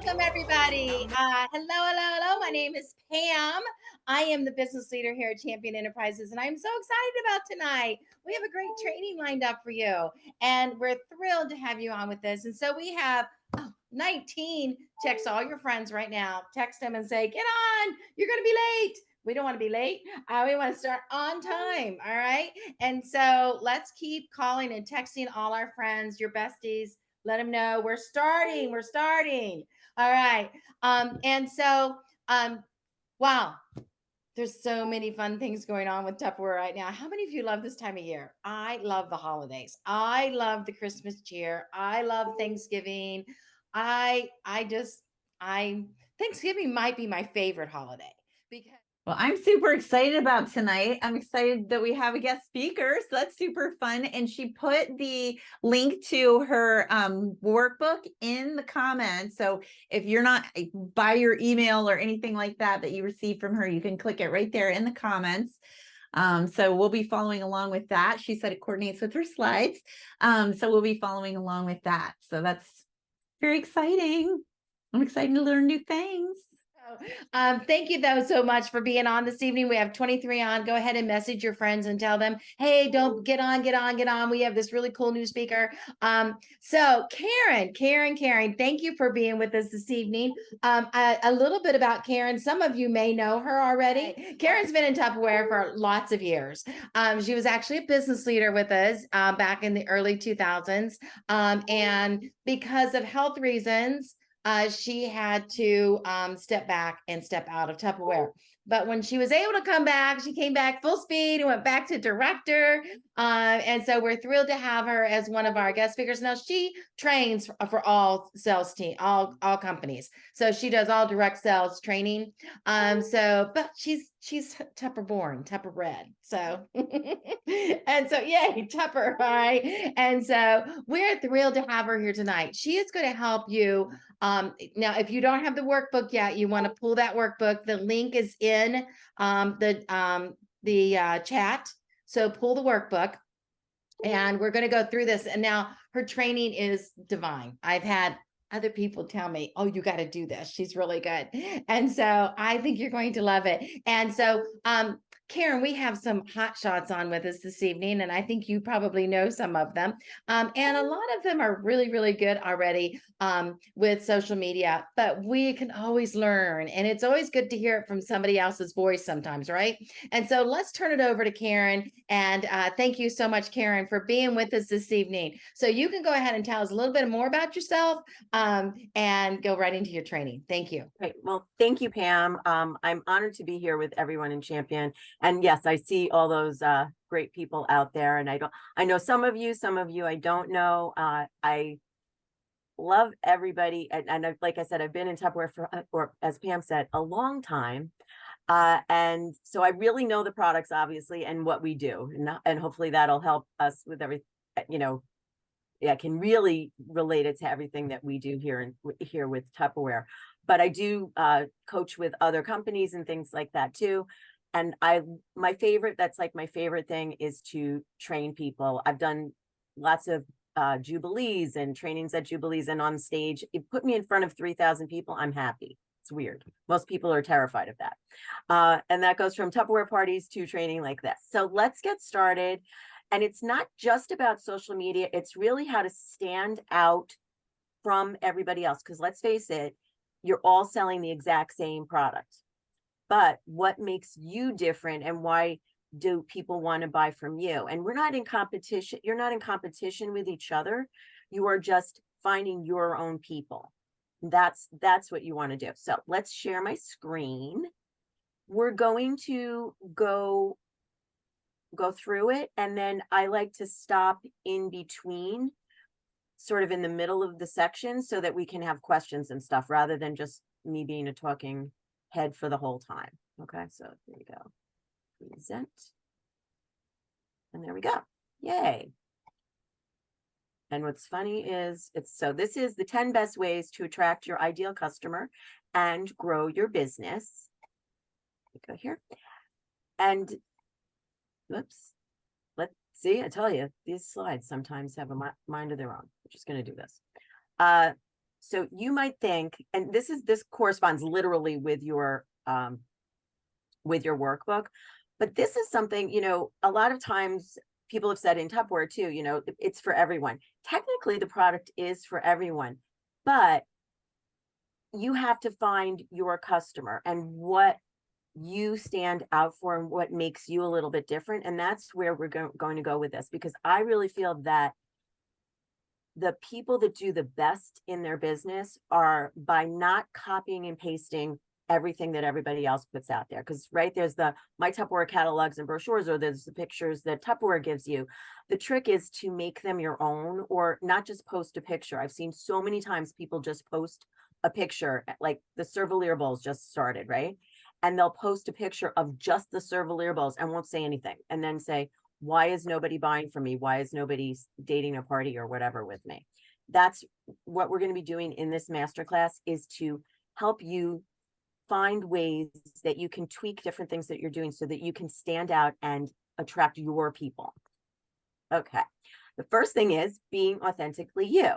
Welcome, everybody. Hello, hello, hello. My name is Pam. I am the business leader here at Champion Enterprises, and I'm so excited about tonight. We have a great training lined up for you, and we're thrilled to have you on with this. And so we have 19. Text all your friends right now. Text them and say, "Get on. You're going to be late." We don't want to be late. We want to start on time. All right. And so let's keep calling and texting all our friends, your besties. Let them know we're starting. We're starting. All right. And so, um, wow, there's so many fun things going on with Tupperware right now. How many of you love this time of year? I love the holidays. I love the Christmas cheer. I love Thanksgiving. I just I Thanksgiving might be my favorite holiday because Well, I'm super excited about tonight. I'm excited that we have a guest speaker. So that's super fun. And she put the link to her workbook in the comments. So if you're not by your email or anything like that that you received from her, you can click it right there in the comments. So we'll be following along with that. She said it coordinates with her slides. So we'll be following along with that. So that's very exciting. I'm excited to learn new things. Thank you though so much for being on this evening. We have 23 on. Go ahead and message your friends and tell them, hey, don't get on, get on, get on. We have this really cool new speaker. So Karen, thank you for being with us this evening. A little bit about Karen. Some of you may know her already. Karen's been in Tupperware for lots of years. She was actually a business leader with us back in the early 2000s. And because of health reasons, she had to step back and step out of Tupperware. But when she was able to come back, she came back full speed and went back to director. And so we're thrilled to have her as one of our guest speakers. Now she trains for all sales team, all companies. So she does all direct sales training. But she's Tupper born, Tupper bred. So and so yay, Tupper. All right. And so we're thrilled to have her here tonight. She is going to help you now, if you don't have the workbook yet, you want to pull that workbook. The link is in the chat. So pull the workbook, and we're going to go through this. And now her training is divine. I've had other people tell me, "Oh, you got to do this. She's really good," and so I think you're going to love it. And so, Karen, we have some hot shots on with us this evening, and I think you probably know some of them. And a lot of them are really, really good already with social media, but we can always learn. And it's always good to hear it from somebody else's voice sometimes, right? And so let's turn it over to Karen. And thank you so much, Karen, for being with us this evening. So you can go ahead and tell us a little bit more about yourself and go right into your training. Thank you. Great. Well, thank you, Pam. I'm honored to be here with everyone in Champion. And yes, I see all those great people out there. And I know some of you I don't know. I love everybody. And like I said, I've been in Tupperware for, or as Pam said, a long time. And so I really know the products, obviously, and what we do. And hopefully that'll help us with everything, I can really relate it to everything that we do here with Tupperware. But I do coach with other companies and things like that too. And my favorite thing is to train people. I've done lots of Jubilees and trainings at Jubilees, and on stage, it put me in front of 3,000 people. I'm happy. It's weird. Most people are terrified of that. And that goes from Tupperware parties to training like this. So let's get started. And it's not just about social media. It's really how to stand out from everybody else. Because let's face it, you're all selling the exact same product. But what makes you different, and why do people want to buy from you? And we're not in competition. You're not in competition with each other. You are just finding your own people. That's what you want to do. So let's share my screen. We're going to go through it, and then I like to stop in between, sort of in the middle of the section, so that we can have questions and stuff rather than just me being a talking head for the whole time. Okay, so there you go. Present. And there we go. Yay. And what's funny is this is the 10 best ways to attract your ideal customer and grow your business. Go here. And whoops. Let's see, I tell you, these slides sometimes have a mind of their own. I'm just going to do this. So you might think, and this corresponds literally with your workbook, but this is something, a lot of times people have said in Tupperware too, it's for everyone. Technically, the product is for everyone, but you have to find your customer and what you stand out for and what makes you a little bit different. And that's where we're going to go with this, because I really feel that the people that do the best in their business are by not copying and pasting everything that everybody else puts out there. Because there's the My Tupperware catalogs and brochures, or there's the pictures that Tupperware gives you. The trick is to make them your own, or not just post a picture. I've seen so many times people just post a picture, like the Cervelier bowls just started, right? And they'll post a picture of just the Cervelier bowls and won't say anything, and then say, why is nobody buying from me? Why is nobody dating a party or whatever with me? That's what we're going to be doing in this masterclass, is to help you find ways that you can tweak different things that you're doing so that you can stand out and attract your people. Okay. The first thing is being authentically you.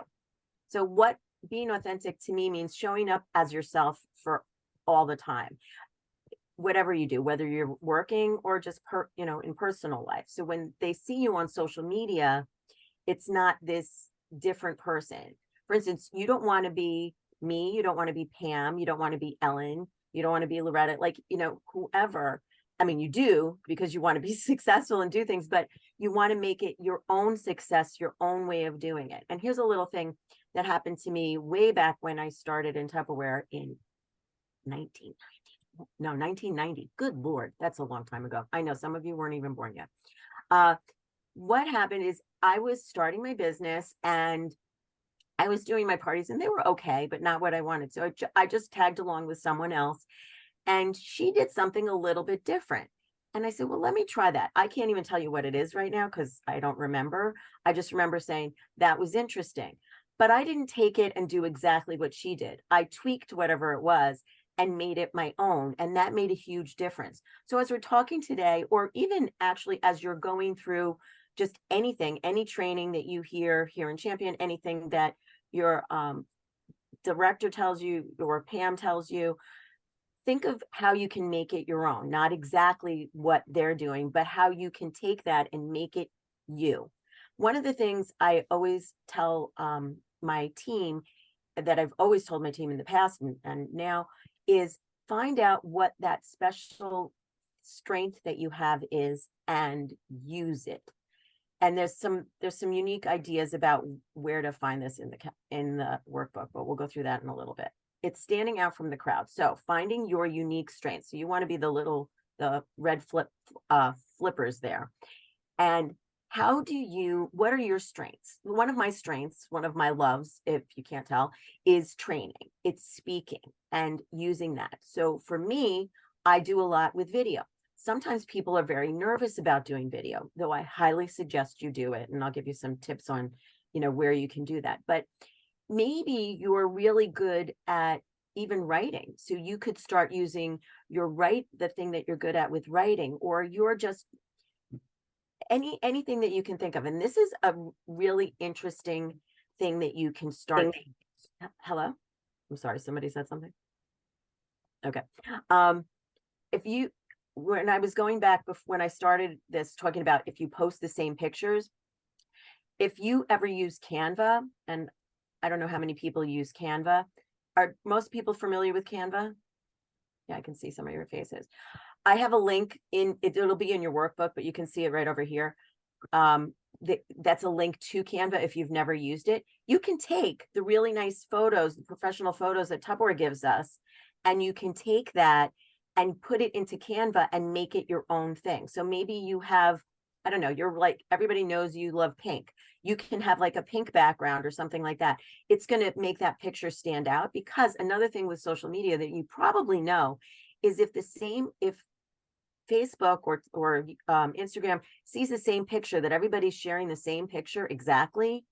So what being authentic to me means showing up as yourself for all the time, whatever you do, whether you're working or just in personal life. So when they see you on social media, it's not this different person. For instance, you don't want to be me, you don't want to be Pam, you don't want to be Ellen, you don't want to be Loretta, whoever. I mean, you do, because you want to be successful and do things, but you want to make it your own success, your own way of doing it. And here's a little thing that happened to me way back when I started in Tupperware in 1990. Good Lord, that's a long time ago. I know some of you weren't even born yet. What happened is I was starting my business and I was doing my parties, and they were okay, but not what I wanted. So I just tagged along with someone else, and she did something a little bit different. And I said, well, let me try that. I can't even tell you what it is right now because I don't remember. I just remember saying that was interesting, but I didn't take it and do exactly what she did. I tweaked whatever it was and made it my own. And that made a huge difference. So as we're talking today, or even actually as you're going through just anything, any training that you hear here in Champion, anything that your director tells you or Pam tells you, think of how you can make it your own, not exactly what they're doing, but how you can take that and make it you. One of the things I always tell my team, that I've always told my team in the past and now, is find out what that special strength that you have is and use it. And there's some unique ideas about where to find this in the workbook, but we'll go through that in a little bit. It's standing out from the crowd. So finding your unique strengths. So you want to be the red flippers there. And what are your strengths? One of my strengths, one of my loves, if you can't tell, is training. It's speaking and using that. So for me, I do a lot with video. Sometimes people are very nervous about doing video, though I highly suggest you do it. And I'll give you some tips on, where you can do that. But maybe you're really good at even writing. So you could start using the thing that you're good at with writing, or you're just anything that you can think of. And this is a really interesting thing that you can start. Hello? I'm sorry, somebody said something. Okay. When I was going back when I started this, talking about if you post the same pictures, if you ever use Canva, and I don't know how many people use Canva. Are most people familiar with Canva? Yeah, I can see some of your faces. I have a link it'll be in your workbook, but you can see it right over here. That's a link to Canva if you've never used it. You can take the really nice photos, the professional photos that Tupperware gives us, and you can take that and put it into Canva and make it your own thing. So maybe you have, I don't know, you're like, everybody knows you love pink. You can have like a pink background or something like that. It's going to make that picture stand out, because another thing with social media that you probably know is if Facebook or Instagram sees the same picture, that everybody's sharing the same picture exactly,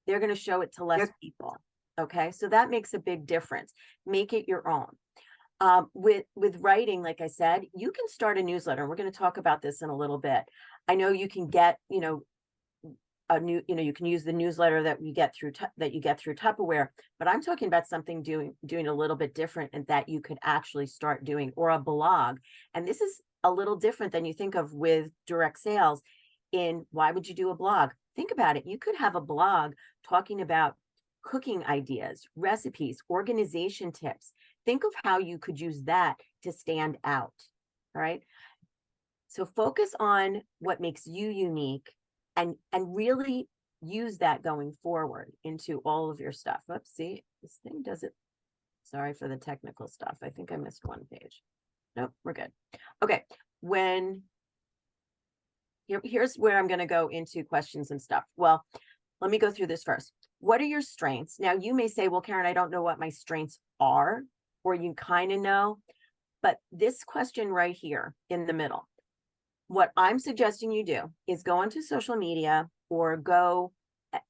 they're going to show it to less people. Okay. So that makes a big difference. Make it your own. With writing, like I said, you can start a newsletter. We're going to talk about this in a little bit. I know you can get, you can use the newsletter that we get through that you get through Tupperware, but I'm talking about something doing a little bit different and that you could actually start doing, or a blog. And this is a little different than you think of with direct sales. In why would you do a blog? Think about it. You could have a blog talking about cooking ideas, recipes, organization tips. Think of how you could use that to stand out. All right. So focus on what makes you unique and really use that going forward into all of your stuff. Let's see, this thing does it. Sorry for the technical stuff. I think I missed one page. Nope, we're good. Okay. Here's where I'm going to go into questions and stuff. Well, let me go through this first. What are your strengths? Now you may say, well, Karen, I don't know what my strengths are, or you kind of know, but this question right here in the middle, what I'm suggesting you do is go onto social media or go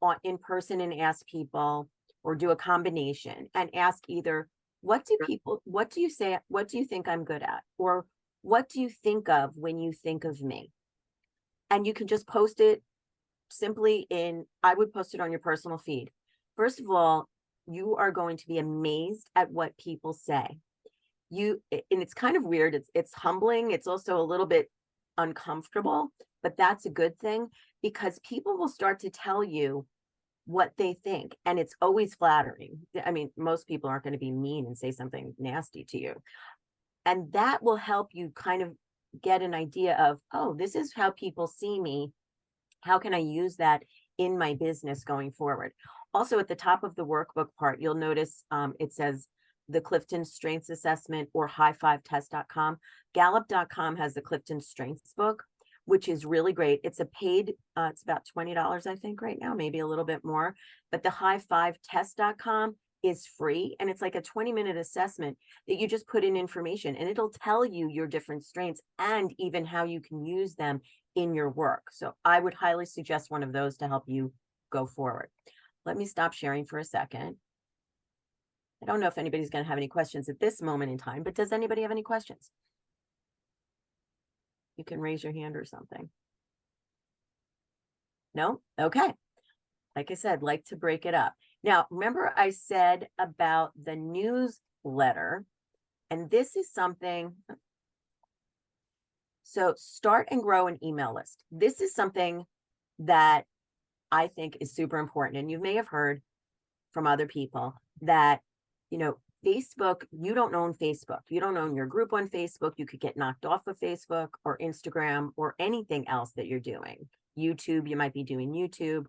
on in person and ask people, or do a combination and ask either, what do you say, what do you think I'm good at? Or what do you think of when you think of me? And you can just post it simply I would post it on your personal feed. First of all, you are going to be amazed at what people say. And it's kind of weird. It's humbling. It's also a little bit uncomfortable, but that's a good thing, because people will start to tell you what they think, and it's always flattering. I mean, most people aren't going to be mean and say something nasty to you, and that will help you kind of get an idea of, oh, this is how people see me. How can I use that in my business going forward? Also, at the top of the workbook part, you'll notice it says the Clifton Strengths Assessment, or high5test.com. Gallup.com has the Clifton Strengths book, which is really great. It's a paid, it's about $20, I think, right now, maybe a little bit more. But the high5test.com is free, and it's like a 20-minute assessment that you just put in information, and it'll tell you your different strengths and even how you can use them in your work. So I would highly suggest one of those to help you go forward. Let me stop sharing for a second. I don't know if anybody's going to have any questions at this moment in time, but does anybody have any questions? You can raise your hand or something. No? Okay. Like I said, like to break it up. Now, remember I said about the newsletter, and this is something. So start and grow an email list. This is something that I think is super important. And you may have heard from other people that, Facebook, you don't own Facebook. You don't own your group on Facebook. You could get knocked off of Facebook or Instagram or anything else that you're doing. YouTube, you might be doing YouTube,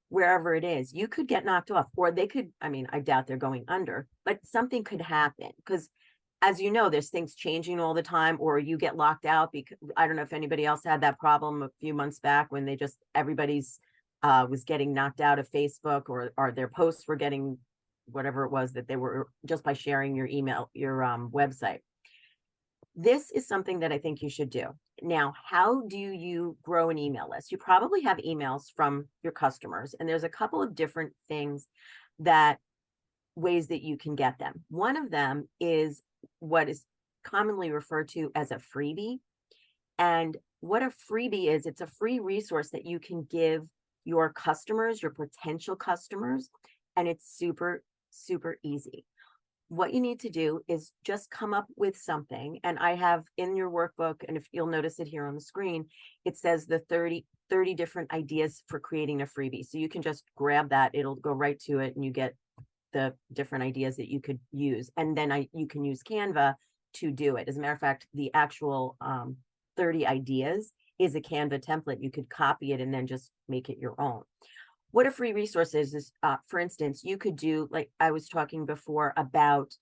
wherever it is. You could get knocked off, or they could, I doubt they're going under, but something could happen, because as you know, there's things changing all the time, or you get locked out because I don't know if anybody else had that problem a few months back when everybody's was getting knocked out of Facebook, or their posts were getting whatever it was that they were just by sharing your email, your website. This is something that I think you should do. Now, how do you grow an email list? You probably have emails from your customers, and there's a couple of different ways that you can get them. One of them is what is commonly referred to as a freebie. And what a freebie is, it's a free resource that you can give your customers, your potential customers, and it's super, super easy. What you need to do is just come up with something. And I have in your workbook, and if you'll notice it here on the screen, it says the 30 different ideas for creating a freebie. So you can just grab that, it'll go right to it, and you get the different ideas that you could use. And then you can use Canva to do it. As a matter of fact, the actual 30 ideas is a Canva template. You could copy it and then just make it your own. What a free resource is for instance, you could do, like I was talking before about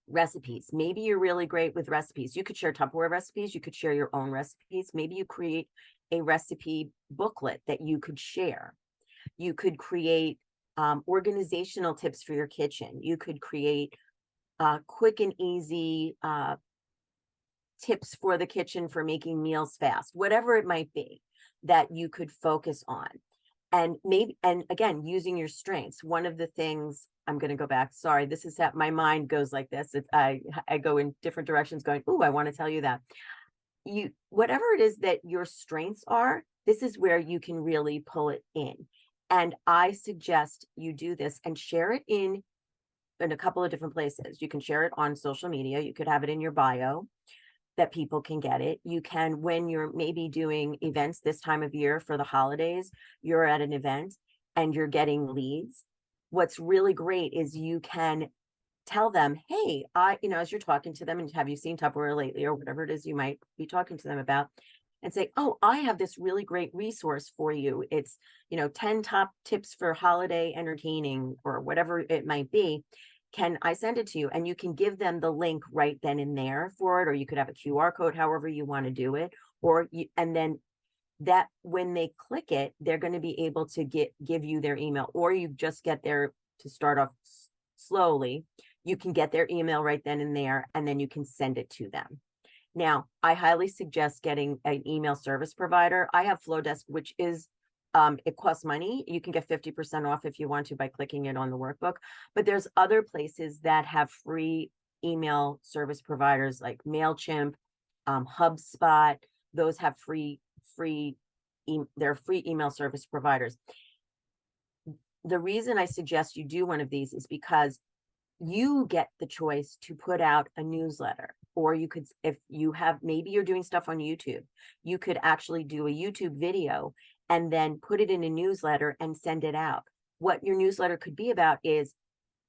recipes. Maybe you're really great with recipes. You could share Tupperware recipes. You could share your own recipes. Maybe you create a recipe booklet that you could share. You could create organizational tips for your kitchen. You could create quick and easy tips for the kitchen for making meals fast, whatever it might be that you could focus on. And again, using your strengths. One of the things, I'm going to go back. Sorry, this is how my mind goes like this. I go in different directions going, ooh, I want to tell you that. Whatever it is that your strengths are, this is where you can really pull it in. And I suggest you do this and share it in a couple of different places. You can share it on social media. You could have it in your bio that people can get it. You can, when you're maybe doing events this time of year for the holidays, you're at an event and you're getting leads. What's really great is you can tell them, hey, as you're talking to them, and have you seen Tupperware lately, or whatever it is you might be talking to them about, and say, oh, I have this really great resource for you. It's, 10 top tips for holiday entertaining, or whatever it might be. Can I send it to you? And you can give them the link right then and there for it, or you could have a QR code, however you want to do it. And then that when they click it, they're going to be able to give you their email, or you just get there to start off slowly. You can get their email right then and there, and then you can send it to them. Now, I highly suggest getting an email service provider. I have Flowdesk, which is, it costs money. You can get 50% off if you want to by clicking it on the workbook. But there's other places that have free email service providers like MailChimp, HubSpot. Those have they're free email service providers. The reason I suggest you do one of these is because you get the choice to put out a newsletter, or you could, if you have, maybe you're doing stuff on YouTube, you could actually do a YouTube video and then put it in a newsletter and send it out. What your newsletter could be about is,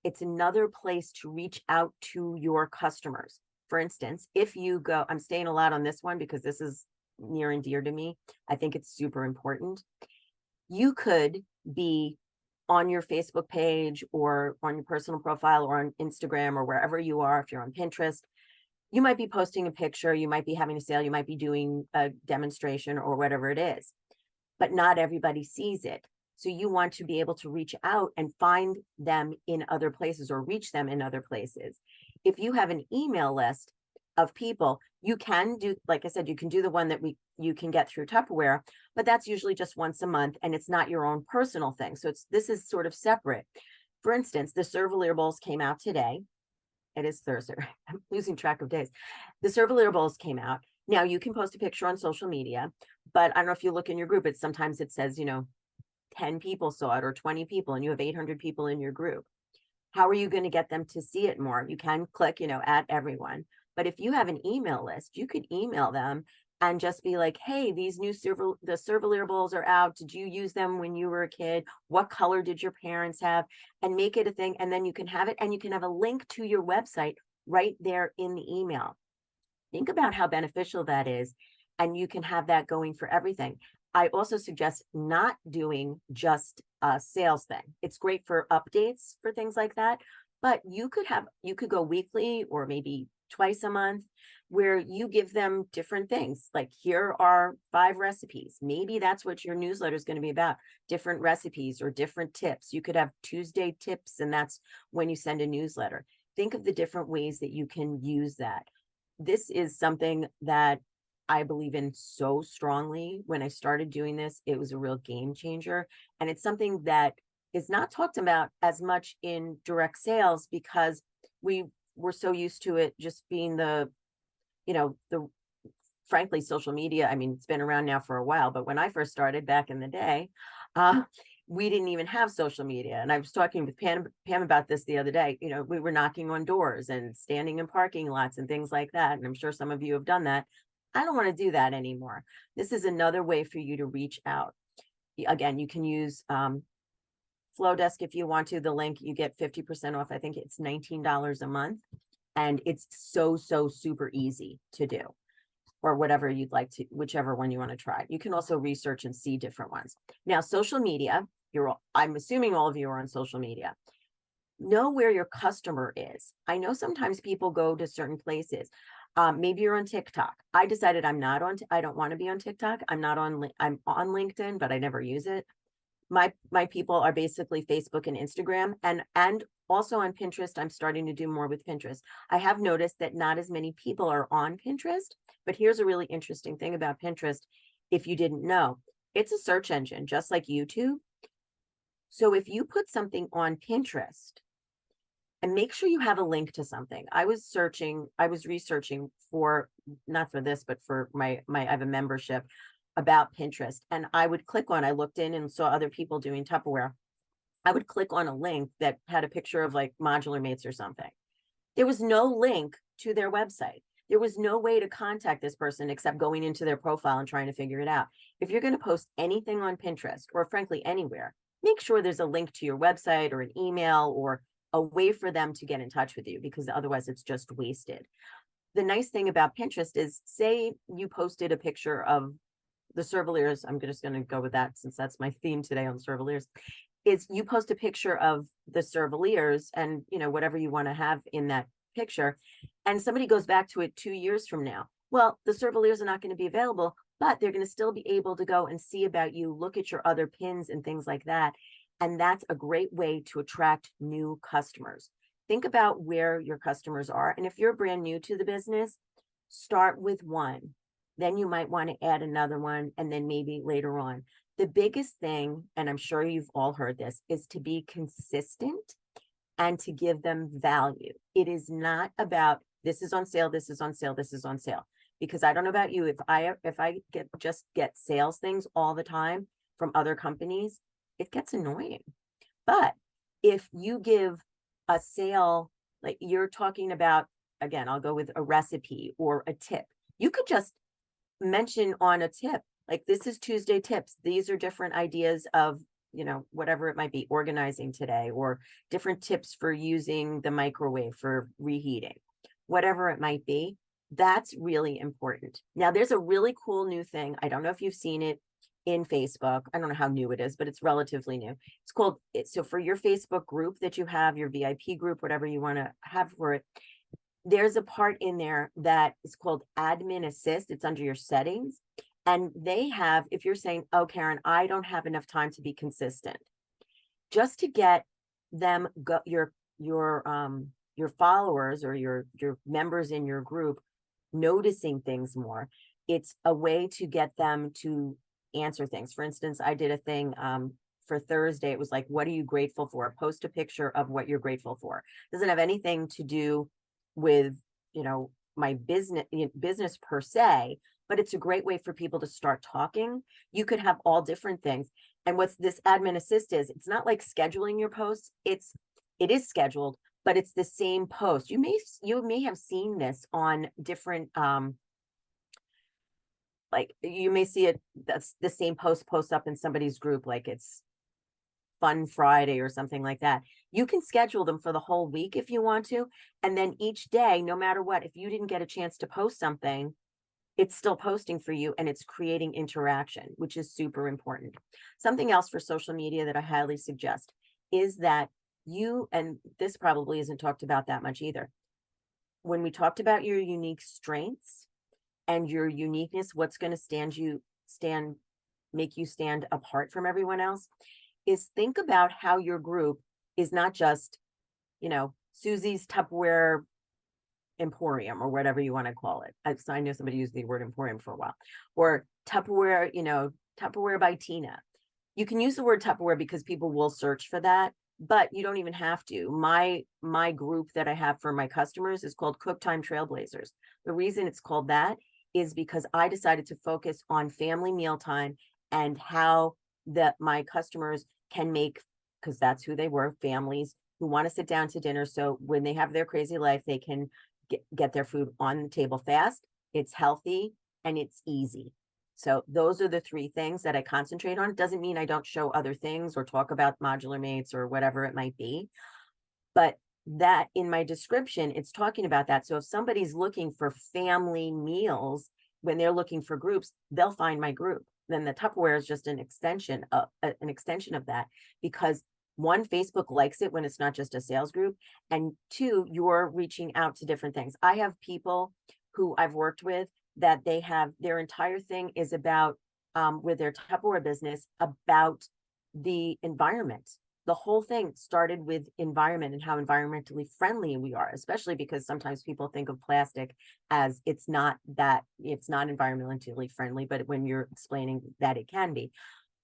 it's another place to reach out to your customers. For instance, if you go, I'm staying a lot on this one because this is near and dear to me. I think it's super important. You could be on your Facebook page, or on your personal profile, or on Instagram, or wherever you are. If you're on Pinterest, you might be posting a picture, you might be having a sale, you might be doing a demonstration, or whatever it is, but not everybody sees it. So you want to be able to reach out and find them in other places, or reach them in other places. If you have an email list of people, you can do, like I said, you can do the one that you can get through Tupperware, but that's usually just once a month, and it's not your own personal thing. So this is sort of separate. For instance, the Servalier Bowls came out today. It is Thursday. I'm losing track of days. The Servalier Bowls came out. Now you can post a picture on social media, but I don't know if you look in your group, sometimes it says, 10 people saw it, or 20 people, and you have 800 people in your group. How are you going to get them to see it more? You can click, at everyone. But if you have an email list, you could email them and just be like, hey, these new the Servalier Bowls are out. Did you use them when you were a kid? What color did your parents have? And make it a thing. And then you can have it, and you can have a link to your website right there in the email. Think about how beneficial that is. And you can have that going for everything. I also suggest not doing just a sales thing. It's great for updates for things like that, but you could go weekly, or maybe twice a month, where you give them different things. Like, here are 5 recipes. Maybe that's what your newsletter is going to be about, different recipes or different tips. You could have Tuesday tips, and that's when you send a newsletter. Think of the different ways that you can use that. This is something that I believe in so strongly. When I started doing this, it was a real game changer. And it's something that is not talked about as much in direct sales, because we're so used to it just being frankly, social media. I mean, it's been around now for a while, but when I first started back in the day, we didn't even have social media. And I was talking with Pam about this the other day. We were knocking on doors and standing in parking lots and things like that. And I'm sure some of you have done that. I don't want to do that anymore. This is another way for you to reach out. Again, you can use Flowdesk if you want to. The link, you get 50% off. I think it's $19 a month. And it's so super easy to do, or whatever you'd like to, whichever one you want to try. You can also research and see different ones. Now, social media, I'm assuming all of you are on social media. Know where your customer is. I know sometimes people go to certain places. Maybe you're on TikTok. I decided I don't want to be on TikTok. I'm on LinkedIn, but I never use it. My people are basically Facebook and Instagram, and also on Pinterest. I'm starting to do more with Pinterest. I have noticed that not as many people are on Pinterest, but here's a really interesting thing about Pinterest. If you didn't know, it's a search engine, just like YouTube. So if you put something on Pinterest, and make sure you have a link to something. I was researching for, not for this, but for I have a membership about Pinterest, and I would click on, I looked in and saw other people doing Tupperware. I would click on a link that had a picture of like Modular Mates or something. There was no link to their website. There was no way to contact this person except going into their profile and trying to figure it out. If you're going to post anything on Pinterest, or frankly anywhere, make sure there's a link to your website or an email or a way for them to get in touch with you, because otherwise it's just wasted. The nice thing about Pinterest is, say you posted a picture of the Servaliers. I'm just going to go with that since that's my theme today on Servaliers. Is you post a picture of the Servaliers and, you know, whatever you want to have in that picture, and somebody goes back to it 2 years from now. Well, the Servaliers are not going to be available, but they're going to still be able to go and see about you, look at your other pins and things like that. And that's a great way to attract new customers. Think about where your customers are. And if you're brand new to the business, start with one. Then you might want to add another one, and then maybe later on. The biggest thing, and I'm sure you've all heard this, is to be consistent and to give them value. It is not about this is on sale, this is on sale, this is on sale. Because I don't know about you, if I get sales things all the time from other companies, it gets annoying. But if you give a sale, like you're talking about, again, I'll go with a recipe or a tip. You could just mention on a tip, like, this is Tuesday tips. These are different ideas of, you know, whatever it might be, organizing today, or different tips for using the microwave for reheating, whatever it might be. That's really important. Now, there's a really cool new thing. I don't know if you've seen it in Facebook. I don't know how new it is, but it's relatively new. It's called, so for your Facebook group that you have, your VIP group, whatever you want to have for it, there's a part in there that is called Admin Assist. It's under your settings. And they have, if you're saying, oh, Karen, I don't have enough time to be consistent, just to get them, your followers or your members in your group noticing things more. It's a way to get them to answer things. For instance, I did a thing for Thursday. It was like, what are you grateful for? Post a picture of what you're grateful for. Doesn't have anything to do with, you know, my business per se, but it's a great way for people to start talking. You could have all different things. And what's this Admin Assist is, it's not like scheduling your posts. It is scheduled, but it's the same post. You may have seen this on different, like you may see it, that's the same post up in somebody's group, like it's Fun Friday or something like that. You can schedule them for the whole week if you want to. And then each day, no matter what, if you didn't get a chance to post something, it's still posting for you and it's creating interaction, which is super important. Something else for social media that I highly suggest is that you, and this probably isn't talked about that much either. When we talked about your unique strengths and your uniqueness, what's going to make you stand apart from everyone else, is think about how your group is not just, you know, Susie's Tupperware Emporium or whatever you want to call it. I know somebody used the word Emporium for a while, or Tupperware, you know, Tupperware by Tina. You can use the word Tupperware because people will search for that, but you don't even have to. My group that I have for my customers is called Cook Time Trailblazers. The reason it's called that is because I decided to focus on family mealtime and how my customers can make, because that's who they were, families who want to sit down to dinner. So when they have their crazy life, they can get their food on the table fast, it's healthy, and it's easy. So those are the three things that I concentrate on. It doesn't mean I don't show other things or talk about Modular Mates or whatever it might be, but that in my description, it's talking about that. So if somebody's looking for family meals, when they're looking for groups, they'll find my group. Then the Tupperware is just an extension of that, because one, Facebook likes it when it's not just a sales group, and two, you're reaching out to different things. I have people who I've worked with that they have their entire thing is about with their Tupperware business, about the environment. The whole thing started with environment and how environmentally friendly we are, especially because sometimes people think of plastic as it's not environmentally friendly, but when you're explaining that it can be.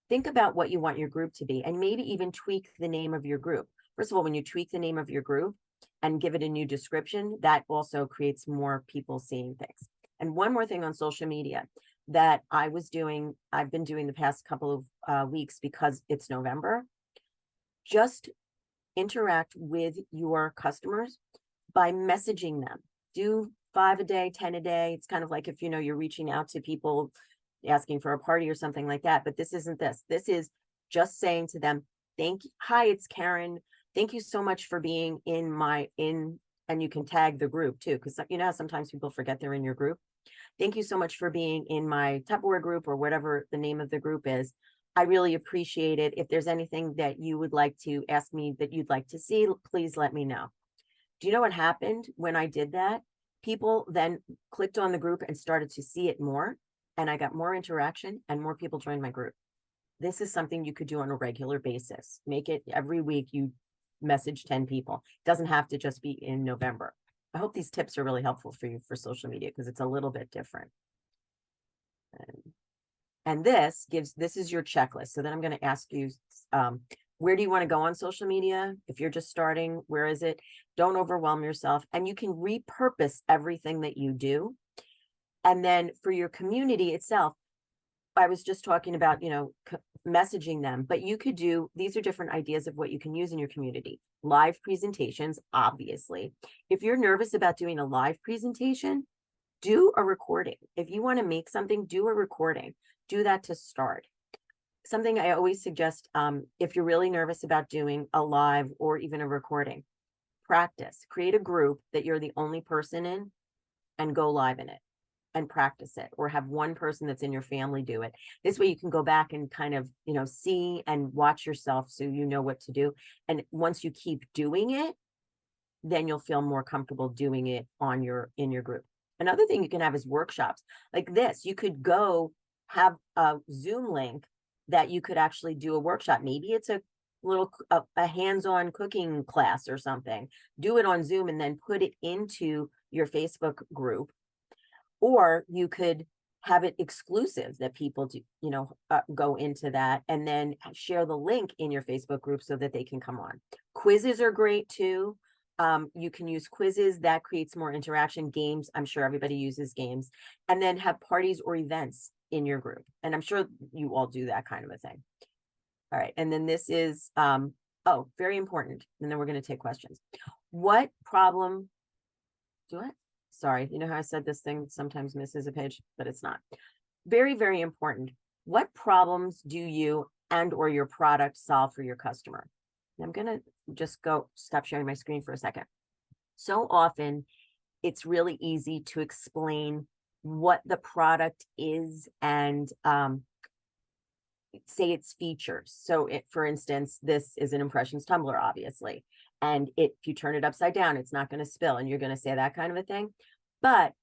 Think about what you want your group to be, and maybe even tweak the name of your group. First of all, when you tweak the name of your group and give it a new description, that also creates more people seeing things. And one more thing on social media, that I've been doing the past couple of weeks because it's November. Just interact with your customers by messaging them. Do 5 a day, 10 a day. It's kind of like if, you're reaching out to people asking for a party or something like that, but this isn't this. This is just saying to them, hi, it's Karen. Thank you so much for being and you can tag the group too, because how sometimes people forget they're in your group. Thank you so much for being in my Tupperware group or whatever the name of the group is. I really appreciate it. If there's anything that you would like to ask me that you'd like to see, please let me know. Do you know what happened when I did that? People then clicked on the group and started to see it more, and I got more interaction and more people joined my group. This is something you could do on a regular basis. Make it every week. You message 10 people. It doesn't have to just be in November. I hope these tips are really helpful for you for social media because it's a little bit different. And this is your checklist. So then I'm going to ask you, where do you want to go on social media? If you're just starting, where is it? Don't overwhelm yourself. And you can repurpose everything that you do. And then for your community itself, I was just talking about, messaging them, but you could these are different ideas of what you can use in your community. Live presentations, obviously. If you're nervous about doing a live presentation, do a recording. If you want to make something, do a recording. Do that to start. Something I always suggest, if you're really nervous about doing a live or even a recording, practice. Create a group that you're the only person in and go live in it and practice it, or have one person that's in your family do it. This way you can go back and kind of, see and watch yourself so you know what to do. And once you keep doing it, then you'll feel more comfortable doing it in your group. Another thing you can have is workshops like this. You could go have a Zoom link that you could actually do a workshop. Maybe it's a hands-on cooking class or something. Do it on Zoom and then put it into your Facebook group. Or you could have it exclusive that people do, go into that and then share the link in your Facebook group so that they can come on. Quizzes are great too. You can use quizzes that creates more interaction. Games, I'm sure everybody uses games, and then have parties or events in your group. And I'm sure you all do that kind of a thing. All right. And then this is, very important. And then we're going to take questions. What problem Sorry, you know how I said this thing sometimes misses a page, but it's not. Very, very important. What problems do you and or your product solve for your customer? And I'm going to just stop sharing my screen for a second. So often it's really easy to explain what the product is and say its features. So for instance, this is an impressions tumbler, obviously. And if you turn it upside down, it's not going to spill, and you're going to say that kind of a thing. But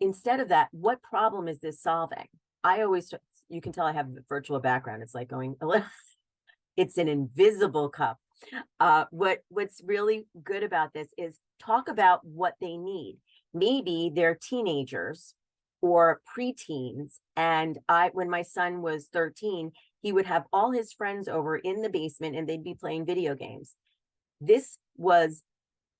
instead of that, what problem is this solving? You can tell I have a virtual background. It's like going a little, it's an invisible cup. What's really good about this is talk about what they need. Maybe they're teenagers or preteens. And when my son was 13, he would have all his friends over in the basement and they'd be playing video games. This was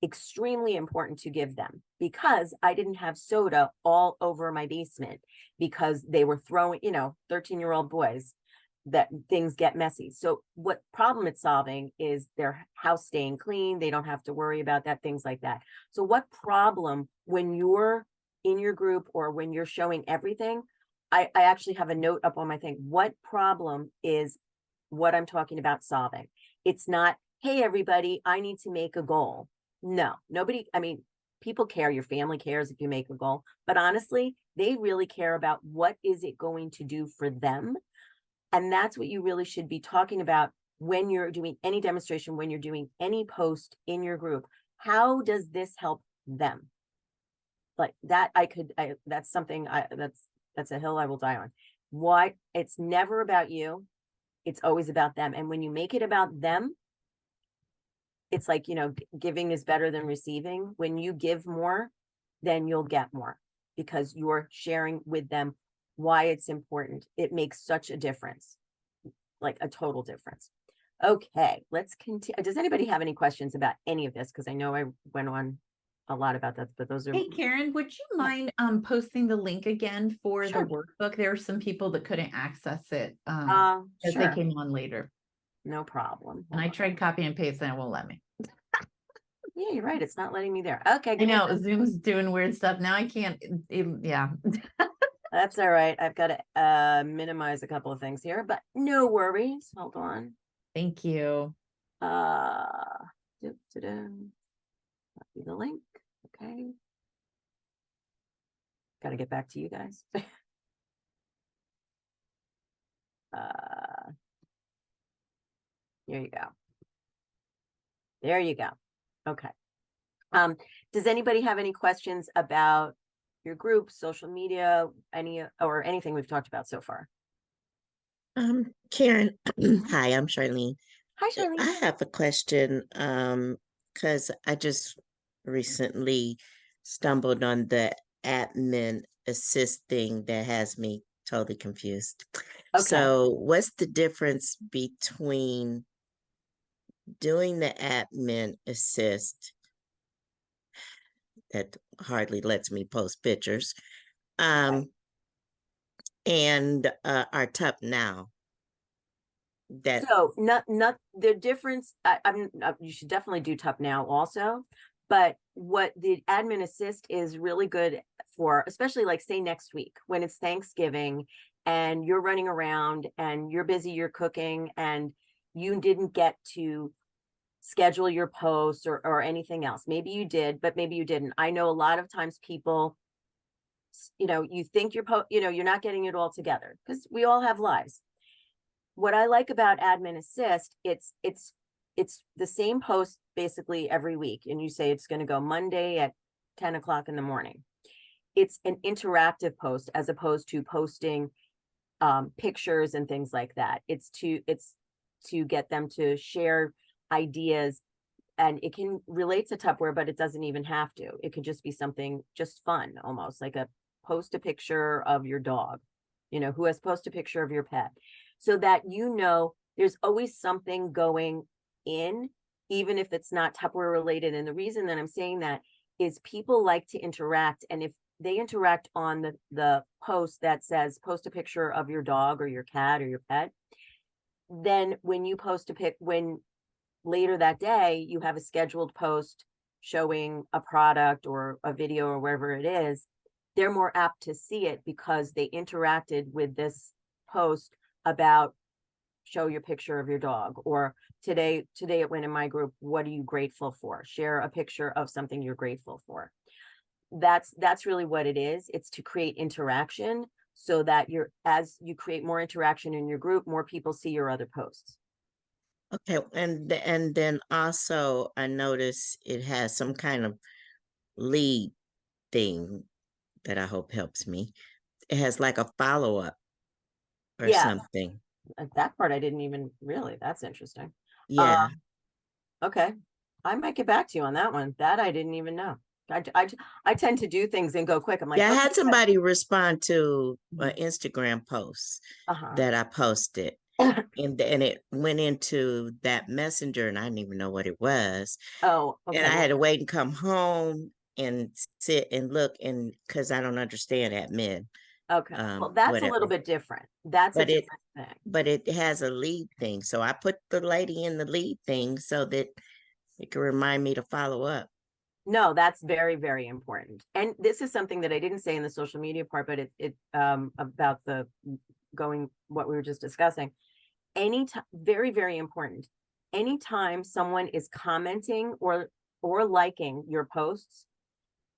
extremely important to give them because I didn't have soda all over my basement because they were throwing, 13-year-old boys, that things get messy. So what problem it's solving is their house staying clean. They don't have to worry about that, things like that. So what problem, when you're in your group or when you're showing everything, I actually have a note up on my thing. What problem is what I'm talking about solving? It's not, hey, everybody, I need to make a goal. No, people care. Your family cares if you make a goal, but honestly, they really care about what is it going to do for them. And that's what you really should be talking about when you're doing any demonstration, when you're doing any post in your group. How does this help them? Like that, that's something that's a hill I will die on. Why? It's never about you. It's always about them. And when you make it about them, it's like, giving is better than receiving. When you give more, then you'll get more because you're sharing with them why it's important. It makes such a difference, like a total difference. Okay, let's continue. Does anybody have any questions about any of this? Because I know I went on a lot about that, but those are. Hey, Karen, would you mind posting the link again for the Sure. workbook? There are some people that couldn't access it as they Sure, came on later. no problem. And I Hold on. tried copy and paste and it won't let me. Yeah, you're right. It's not letting me there. Okay, I give me a know sec. Zoom's doing weird stuff. Now I can't yeah. That's all right. I've got to minimize a couple of things here, but no worries. Hold on. Thank you. Copy the link. Okay. Got to get back to you guys. Here you go. There you go. Okay. Does anybody have any questions about your group, social media, or anything we've talked about so far? Karen, hi, I'm Charlene. Hi, I Charlene. have a question, because I just recently stumbled on the admin assist thing that has me totally confused. Okay. So what's the difference between doing the admin assist that hardly lets me post pictures, and our Tup Now? That So not the difference. You should definitely do Tup Now also, but what the admin assist is really good for, especially like say next week when it's Thanksgiving and you're running around and you're busy, you're cooking and you didn't get to schedule your posts or anything else. Maybe you did, but maybe you didn't. I know a lot of times people, you think you're not getting it all together because we all have lives. What I like about admin assist, it's the same post basically every week. And you say it's going to go Monday at 10 o'clock in the morning. It's an interactive post as opposed to posting pictures and things like that. It's to get them to share ideas, and it can relate to Tupperware, but it doesn't even have to. It could just be something just fun, almost like post a picture of your dog, who has post a picture of your pet, so that there's always something going in, even if it's not Tupperware related. And the reason that I'm saying that is people like to interact, and if they interact on the post that says post a picture of your dog or your cat or your pet, then when you post when later that day you have a scheduled post showing a product or a video or wherever it is, they're more apt to see it because they interacted with this post about show your picture of your dog, or today it went in my group, what are you grateful for? Share a picture of something you're grateful for. That's really what it is. It's to create interaction so that as you create more interaction in your group, more people see your other posts. Okay, and then also I notice it has some kind of lead thing that I hope helps me. It has like a follow-up or Yeah. something. That part I didn't even really. That's interesting. Yeah. Okay. I might get back to you on that one. That I didn't even know. I tend to do things and go quick. I'm like, Yeah, I okay, had somebody respond to an Mhm. Instagram post Uh-huh. that I posted, and it went into that messenger, and I didn't even know what it was. Oh, And okay. I had to wait and come home and sit and look, and because I don't understand admin, Okay. Well, that's a little whatever. bit different. That's a But different thing. but it has a lead thing, so I put the lady in the lead thing so that it can remind me to follow up. No, that's very, very important. And this is something that I didn't say in the social media part, but it about what we were just discussing. Anytime, very, very important. Anytime someone is commenting or liking your posts,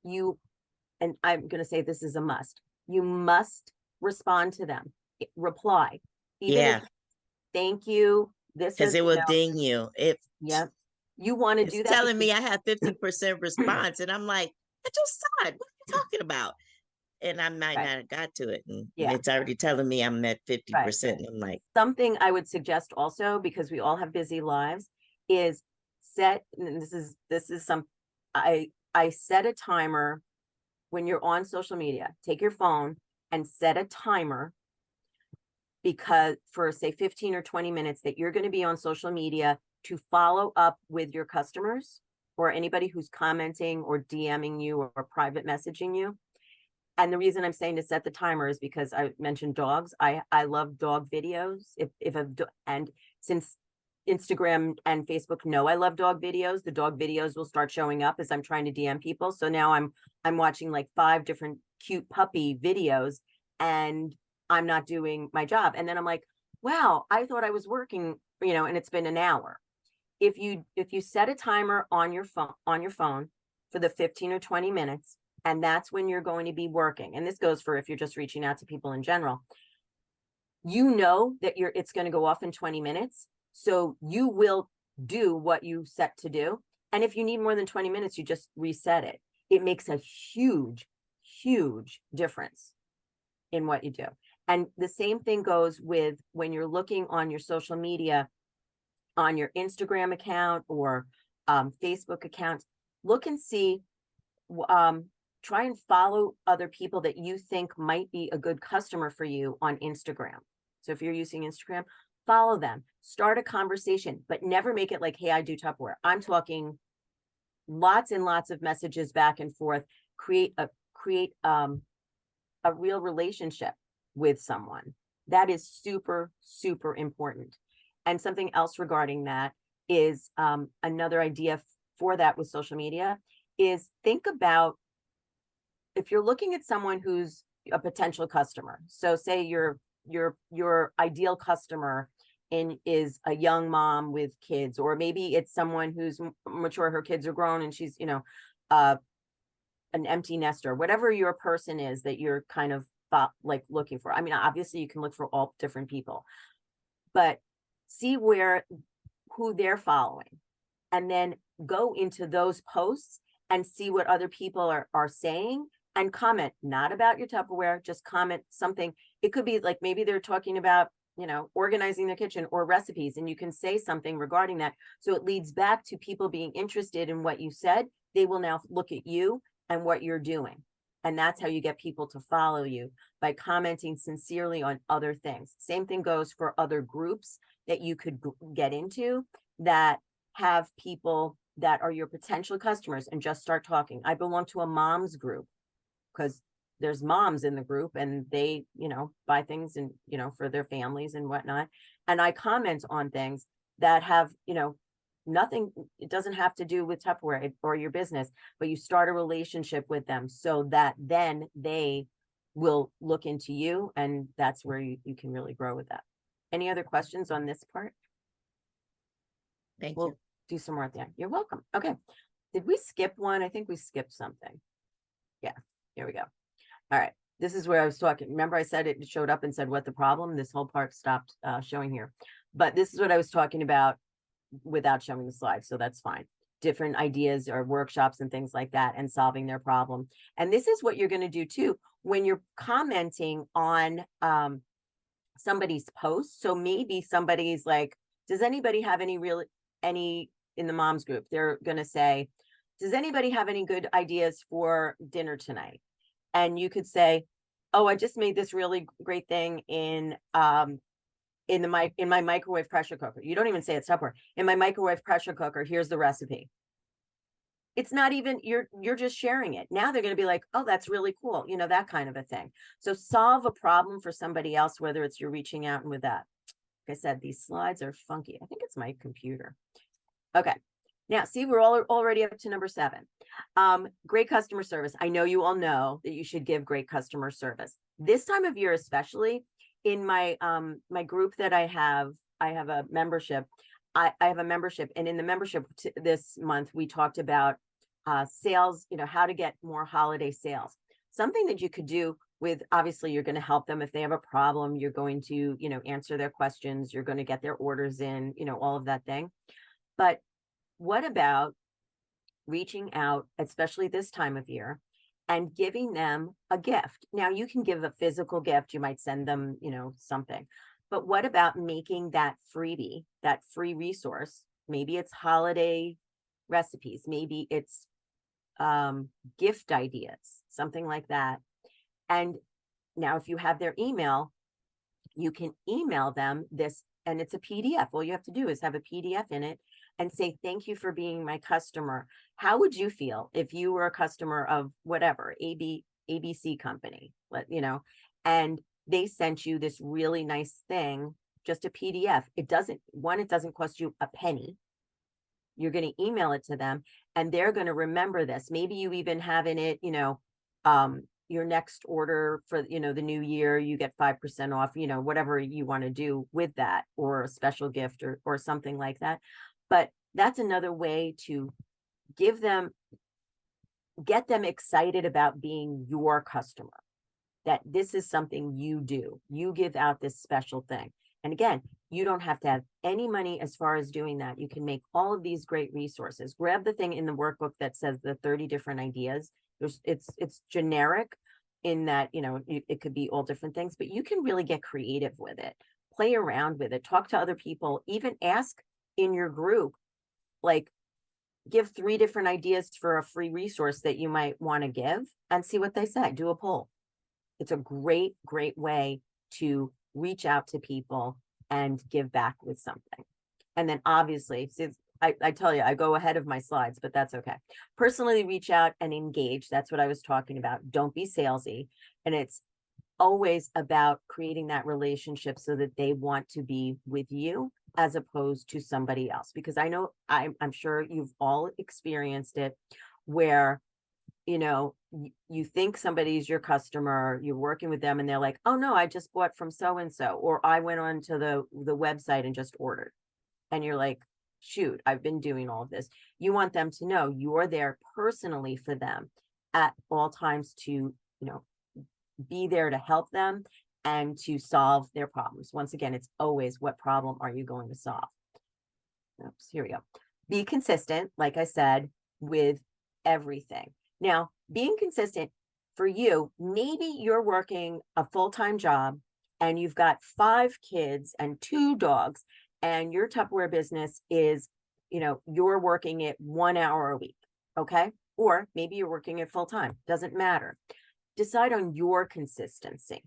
and I'm going to say this is a must. You must respond to them. Reply. Even Yeah, if thank you. This because is, it will ding you. yep. You want to It's do that telling me because I have 50% response, and I'm like, I just saw it. What are you talking about? And I might Right. not have got to it, and Yeah. it's already telling me I'm at 50%. And I'm like, something I would suggest also, because we all have busy lives, is and this is some, I set a timer when you're on social media. Take your phone and set a timer, because for say 15 or 20 minutes that you're going to be on social media to follow up with your customers or anybody who's commenting or DMing you or private messaging you. And the reason I'm saying to set the timer is because I mentioned dogs. I love dog videos. And since Instagram and Facebook know I love dog videos, the dog videos will start showing up as I'm trying to DM people. So now I'm watching like 5 different cute puppy videos and I'm not doing my job. And then I'm like, wow, I thought I was working, and it's been an hour. If you set a timer on your phone for the 15 or 20 minutes, and that's when you're going to be working. And this goes for if you're just reaching out to people in general, that it's going to go off in 20 minutes. So you will do what you set to do. And if you need more than 20 minutes, you just reset it. It makes a huge, huge difference in what you do. And the same thing goes with when you're looking on your social media, on your Instagram account or Facebook account, look and see, try and follow other people that you think might be a good customer for you on Instagram. So if you're using Instagram, follow them, start a conversation, but never make it like, hey, I do Tupperware. I'm talking lots and lots of messages back and forth, create a real relationship with someone. That is super, super important. And something else regarding that is another idea for that with social media is think about if you're looking at someone who's a potential customer. So say your ideal customer is a young mom with kids, or maybe it's someone who's mature, her kids are grown and she's, an empty nester, whatever your person is that you're kind of like looking for. I mean, obviously you can look for all different people, but see who they're following and then go into those posts and see what other people are saying and comment, not about your Tupperware, just comment something. It could be like, maybe they're talking about, organizing their kitchen or recipes, and you can say something regarding that. So it leads back to people being interested in what you said. They will now look at you and what you're doing. And that's how you get people to follow you, by commenting sincerely on other things. Same thing goes for other groups that you could get into that have people that are your potential customers and just start talking. I belong to a mom's group because there's moms in the group and they, buy things and, for their families and whatnot. And I comment on things that have, nothing, it doesn't have to do with Tupperware or your business, but you start a relationship with them so that then they will look into you, and that's where you can really grow with that. Any other questions on this part? Thank We'll you. do some more at the end. You're welcome. Okay. Did we skip one? I think we skipped something. Yeah, here we go. All right. This is where I was talking. Remember I said it showed up and said, what the problem? This whole part stopped showing here. But this is what I was talking about without showing the slides. So that's fine. Different ideas or workshops and things like that, and solving their problem. And this is what you're going to do too when you're commenting on somebody's post. So maybe somebody's like, does anybody have any in the moms group, they're going to say, does anybody have any good ideas for dinner tonight? And you could say, oh, I just made this really great thing in my microwave pressure cooker. You don't even say it's Tupperware. In my microwave pressure cooker, here's the recipe. It's not even, you're just sharing it. Now they're going to be like, oh, that's really cool. That kind of a thing. So solve a problem for somebody else, whether it's you're reaching out and with that. Like I said, these slides are funky. I think it's my computer. Okay. Now, see, we're already up to number 7. Great customer service. I know you all know that you should give great customer service. This time of year, especially in my my group that I have a membership. I have a membership, and in the membership this month, we talked about sales, how to get more holiday sales. Something that you could do with, obviously, you're going to help them if they have a problem. You're going to, answer their questions. You're going to get their orders in, all of that thing. But what about reaching out, especially this time of year, and giving them a gift? Now, you can give a physical gift. You might send them, something. But what about making that freebie, that free resource? Maybe it's holiday recipes. Maybe it's gift ideas, something like that. And now if you have their email, you can email them this, and it's a PDF. All you have to do is have a PDF in it, and say, thank you for being my customer. How would you feel if you were a customer of whatever, ABC company, and they sent you this really nice thing, just a PDF. It doesn't cost you a penny. You're going to email it to them and they're going to remember this. Maybe you even have in it, your next order for, the new year, you get 5% off, whatever you want to do with that, or a special gift or something like that. But that's another way to get them excited about being your customer, that this is something you do. You give out this special thing. And again, you don't have to have any money as far as doing that. You can make all of these great resources. Grab the thing in the workbook that says the 30 different ideas. It's generic in that, it could be all different things, but you can really get creative with it. Play around with it. Talk to other people. Even ask in your group, like, give 3 different ideas for a free resource that you might want to give and see what they say. Do a poll. It's a great, great way to reach out to people and give back with something. And then obviously, I tell you, I go ahead of my slides, but that's okay. Personally reach out and engage. That's what I was talking about. Don't be salesy. And it's always about creating that relationship so that they want to be with you as opposed to somebody else. Because I know, I'm sure you've all experienced it where, you think somebody's your customer, you're working with them and they're like, oh no, I just bought from so-and-so, or I went on to the website and just ordered. And you're like, shoot, I've been doing all of this. You want them to know you're there personally for them at all times to, be there to help them and to solve their problems. Once again, it's always, what problem are you going to solve? Oops, here we go. Be consistent, like I said, with everything. Now, being consistent for you, maybe you're working a full-time job and you've got 5 kids and 2 dogs, and your Tupperware business is, you're working it 1 hour a week. Okay. Or maybe you're working it full-time. Doesn't matter. Decide on your consistency.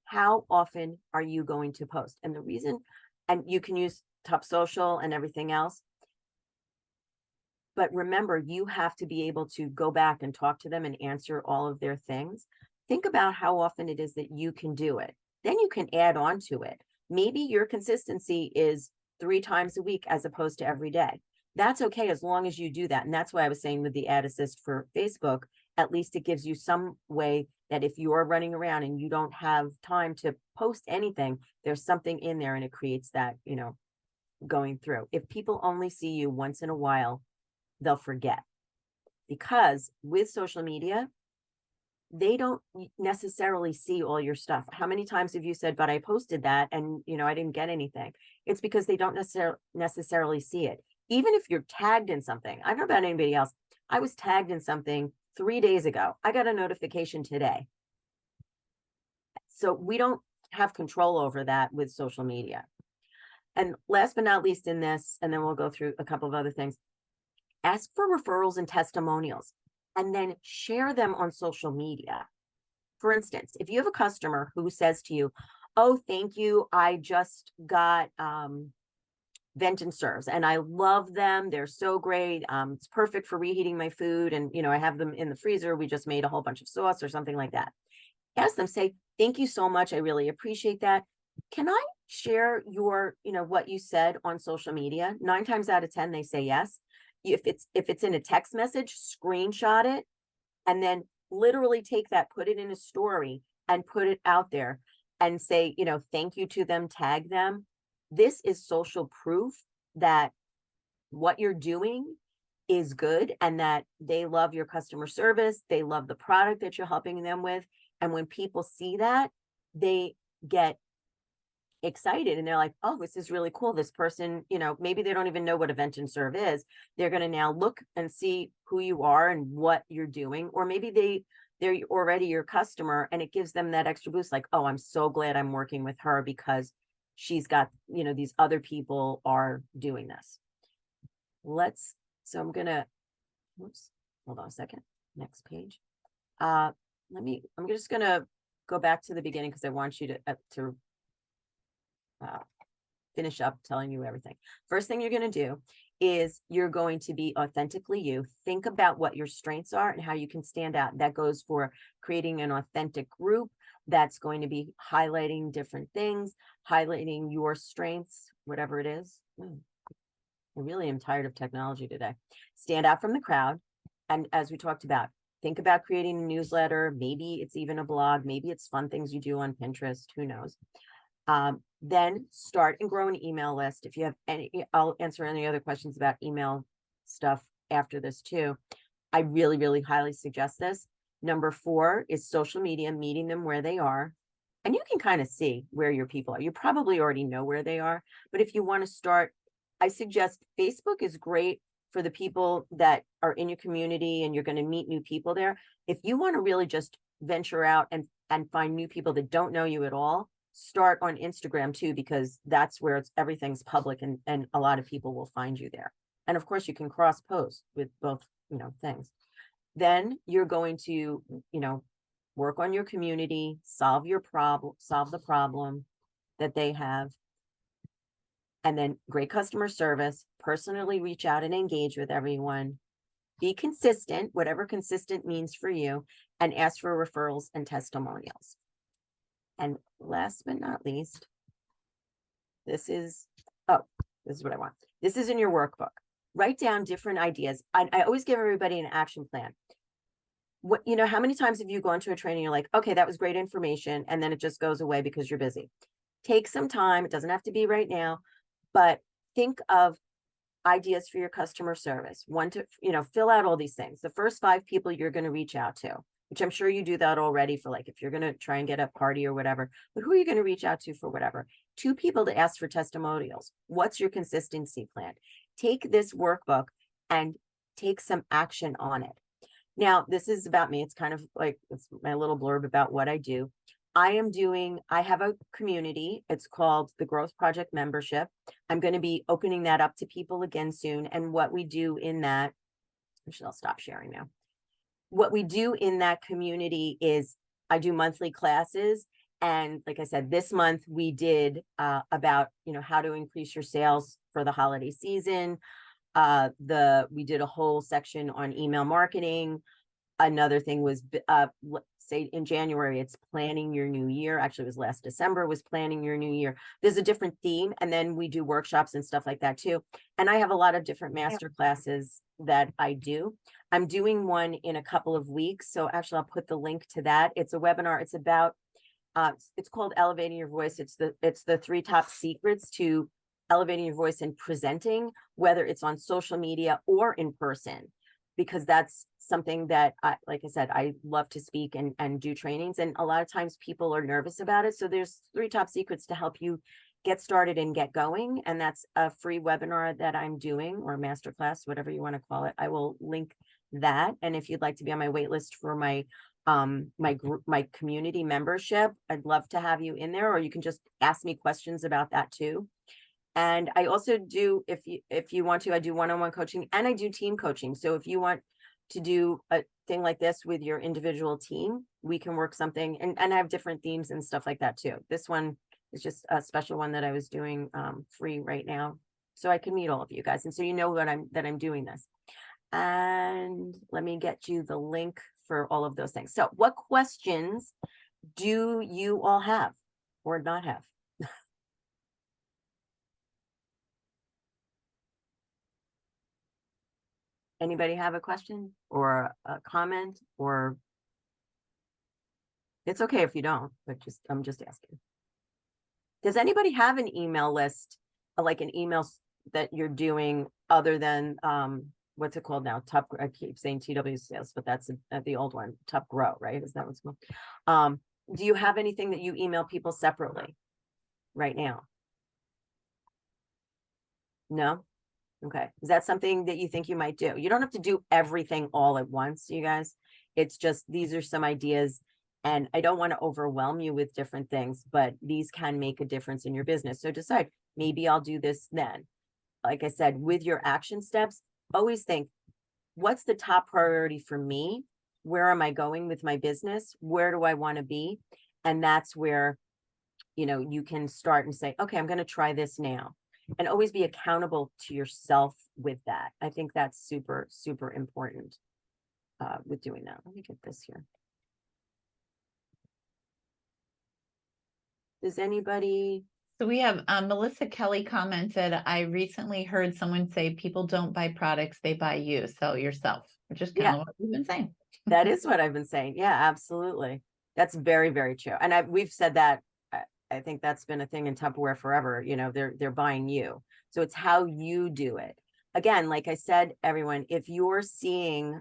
How often are you going to post? And the reason, and you can use Tup Social and everything else, but remember, you have to be able to go back and talk to them and answer all of their things. Think about how often it is that you can do it. Then you can add on to it. Maybe your consistency is 3 times a week as opposed to every day. That's okay as long as you do that. And that's why I was saying with the ad assist for Facebook, at least it gives you some way that if you are running around and you don't have time to post anything, there's something in there and it creates that, going through. If people only see you once in a while, they'll forget. Because with social media, they don't necessarily see all your stuff. How many times have you said, but I posted that and, I didn't get anything? It's because they don't necessarily see it. Even if you're tagged in something, I don't know about anybody else. I was tagged in something 3 days ago. I got a notification today. So we don't have control over that with social media. And last but not least in this, and then we'll go through a couple of other things, ask for referrals and testimonials, and then share them on social media. For instance, if you have a customer who says to you, oh, thank you, I just got Vent and Serves and I love them. They're so great. It's perfect for reheating my food. And, I have them in the freezer. We just made a whole bunch of sauce or something like that. Ask them, say, thank you so much. I really appreciate that. Can I share your, what you said on social media? 9 times out of 10, they say yes. If it's in a text message, screenshot it and then literally take that, put it in a story and put it out there and say, thank you to them, tag them. This is social proof that what you're doing is good and that they love your customer service. They love the product that you're helping them with. And when people see that, they get excited and they're like, oh, this is really cool. This person, maybe they don't even know what a Vent and Serve is. They're going to now look and see who you are and what you're doing. Or maybe they're already your customer and it gives them that extra boost. Like, oh, I'm so glad I'm working with her because she's got, these other people are doing this. So I'm gonna, hold on a second. Next page. I'm just gonna go back to the beginning because I want you to finish up telling you everything. First thing you're gonna do is you're going to be authentically you. Think about what your strengths are and how you can stand out. That goes for creating an authentic group that's going to be highlighting different things, highlighting your strengths, whatever it is. I really am tired of technology today. Stand out from the crowd. And as we talked about, think about creating a newsletter. Maybe it's even a blog. Maybe it's fun things you do on Pinterest. Who knows? Then start and grow an email list. If you have any, I'll answer any other questions about email stuff after this too. I really, really highly suggest this. Number 4 is social media, meeting them where they are. And you can kind of see where your people are. You probably already know where they are. But if you want to start, I suggest Facebook is great for the people that are in your community and you're going to meet new people there. If you want to really just venture out and find new people that don't know you at all, start on Instagram too, because that's where everything's public and a lot of people will find you there. And of course you can cross post with both, things. Then you're going to, work on your community, solve the problem that they have. And then great customer service, personally reach out and engage with everyone. Be consistent, whatever consistent means for you, and ask for referrals and testimonials. And last but not least, this is what I want. This is in your workbook. Write down different ideas. I always give everybody an action plan. How many times have you gone to a training, you're like, okay, that was great information, and then it just goes away because you're busy. Take some time. It doesn't have to be right now, but think of ideas for your customer service. Fill out all these things. The first 5 people you're going to reach out to, which I'm sure you do that already for, like, if you're going to try and get a party or whatever, but who are you going to reach out to for whatever? 2 people to ask for testimonials. What's your consistency plan? Take this workbook and take some action on it. Now, this is about me. It's kind of like, it's my little blurb about what I do. I have a community. It's called the Growth Project Membership. I'm going to be opening that up to people again soon. And what we do in that, actually, I'll stop sharing now. What we do in that community is I do monthly classes. And like I said, this month we did about, how to increase your sales for the holiday season. We did a whole section on email marketing. Another thing was, say in January, it's planning your new year. Actually, it was last December was planning your new year. There's a different theme. And then we do workshops and stuff like that too. And I have a lot of different master classes that I do. I'm doing one in a couple of weeks. So actually I'll put the link to that. It's a webinar. It's about, it's called Elevating Your Voice. It's the 3 top secrets to elevating your voice and presenting, whether it's on social media or in person, because that's something that like I said, I love to speak and do trainings. And a lot of times people are nervous about it. So there's 3 top secrets to help you get started and get going. And that's a free webinar that I'm doing, or masterclass, whatever you want to call it. I will link that. And if you'd like to be on my wait list for my my community membership, I'd love to have you in there, or you can just ask me questions about that too. And I also do, if you want to, I do one-on-one coaching and I do team coaching. So if you want to do a thing like this with your individual team, we can work something, and I have different themes and stuff like that too. This one is just a special one that I was doing free right now, so I can meet all of you guys. And so you know that I'm doing this. And let me get you the link for all of those things. So what questions do you all have or not have? Anybody have a question or a comment? Or it's okay if you don't, but I'm just asking. Does anybody have an email list, like an email that you're doing other than what's it called now? I keep saying TW sales, but that's the old one, Top Grow, right? Is that what's called? Do you have anything that you email people separately right now? No? Okay. Is that something that you think you might do? You don't have to do everything all at once, you guys. It's just, these are some ideas, and I don't want to overwhelm you with different things, but these can make a difference in your business. So decide, maybe I'll do this then. Like I said, with your action steps, always think, what's the top priority for me? Where am I going with my business? Where do I want to be? And that's where, you can start and say, okay, I'm going to try this now. And always be accountable to yourself with that. I think that's super, super important with doing that. Let me get this here. Does anybody? So we have Melissa Kelly commented, I recently heard someone say people don't buy products, they buy you, sell yourself, which is kind Yeah. of what we've been saying. That is what I've been saying. Yeah, absolutely. That's very, very true. And we've said that. I think that's been a thing in Tupperware forever. You know, they're buying you. So it's how you do it. Again, like I said, everyone, if you're seeing,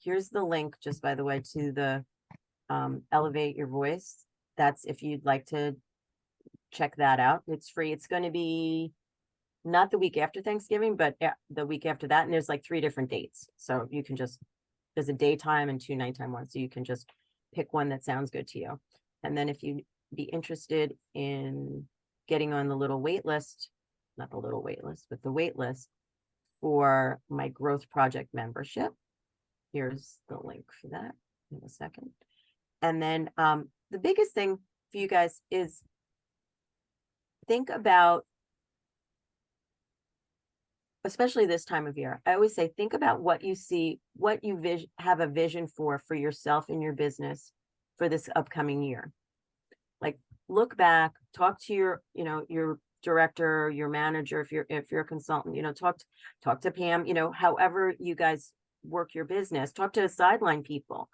here's the link, just by the way, to the Elevate Your Voice. That's if you'd like to check that out. It's free. It's going to be not the week after Thanksgiving, but the week after that. And there's like 3 different dates. So you can just, there's a daytime and 2 nighttime ones. So you can just pick one that sounds good to you. And then if you be interested in getting on the little wait list, not the little wait list, but the wait list for my Growth Project membership, here's the link for that in a second. And then the biggest thing for you guys is think about, especially this time of year, I always say, think about what you see, what you have a vision for yourself and your business for this upcoming year. Like, look back, talk to your, you know, your director, your manager, if you're a consultant, you know, talk to Pam, you know, however you guys work your business, talk to sideline people